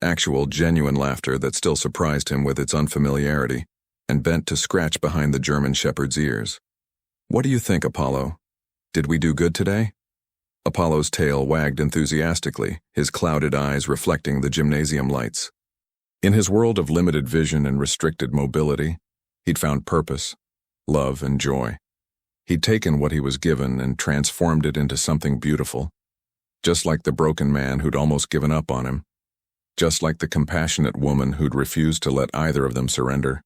actual genuine laughter that still surprised him with its unfamiliarity, and bent to scratch behind the German shepherd's ears. What do you think, Apollo? Did we do good today? Apollo's tail wagged enthusiastically, his clouded eyes reflecting the gymnasium lights. In his world of limited vision and restricted mobility, he'd found purpose, love, and joy. He'd taken what he was given and transformed it into something beautiful. Just like the broken man who'd almost given up on him, just like the compassionate woman who'd refused to let either of them surrender.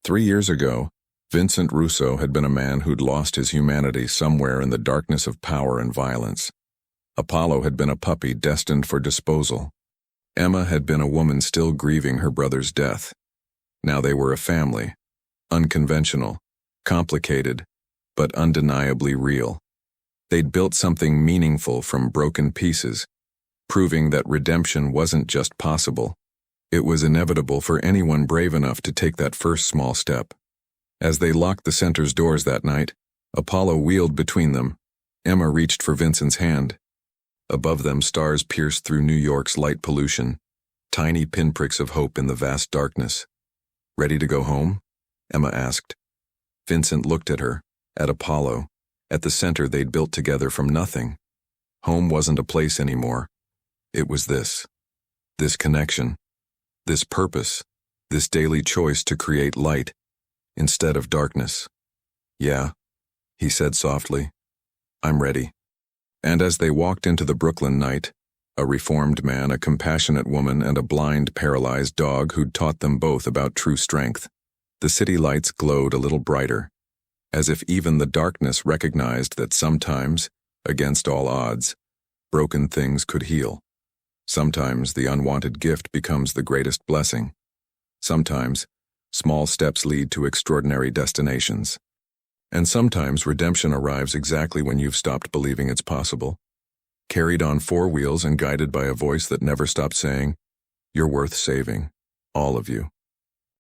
3 years ago, Vincent Russo had been a man who'd lost his humanity somewhere in the darkness of power and violence. Apollo had been a puppy destined for disposal. Emma had been a woman still grieving her brother's death. Now they were a family, unconventional, complicated, but undeniably real. They'd built something meaningful from broken pieces, proving that redemption wasn't just possible. It was inevitable for anyone brave enough to take that first small step. As they locked the center's doors that night, Apollo wheeled between them. Emma reached for Vincent's hand. Above them, stars pierced through New York's light pollution, tiny pinpricks of hope in the vast darkness. "Ready to go home?" Emma asked. Vincent looked at her, at Apollo, at the center they'd built together from nothing. Home wasn't a place anymore. It was this connection, this purpose, this daily choice to create light instead of darkness. "Yeah," he said softly. "I'm ready." And as they walked into the Brooklyn night, a reformed man, a compassionate woman, and a blind, paralyzed dog who'd taught them both about true strength, the city lights glowed a little brighter, as if even the darkness recognized that sometimes, against all odds, broken things could heal. Sometimes the unwanted gift becomes the greatest blessing. Sometimes, small steps lead to extraordinary destinations. And sometimes redemption arrives exactly when you've stopped believing it's possible. Carried on 4 wheels and guided by a voice that never stopped saying, "You're worth saving, all of you."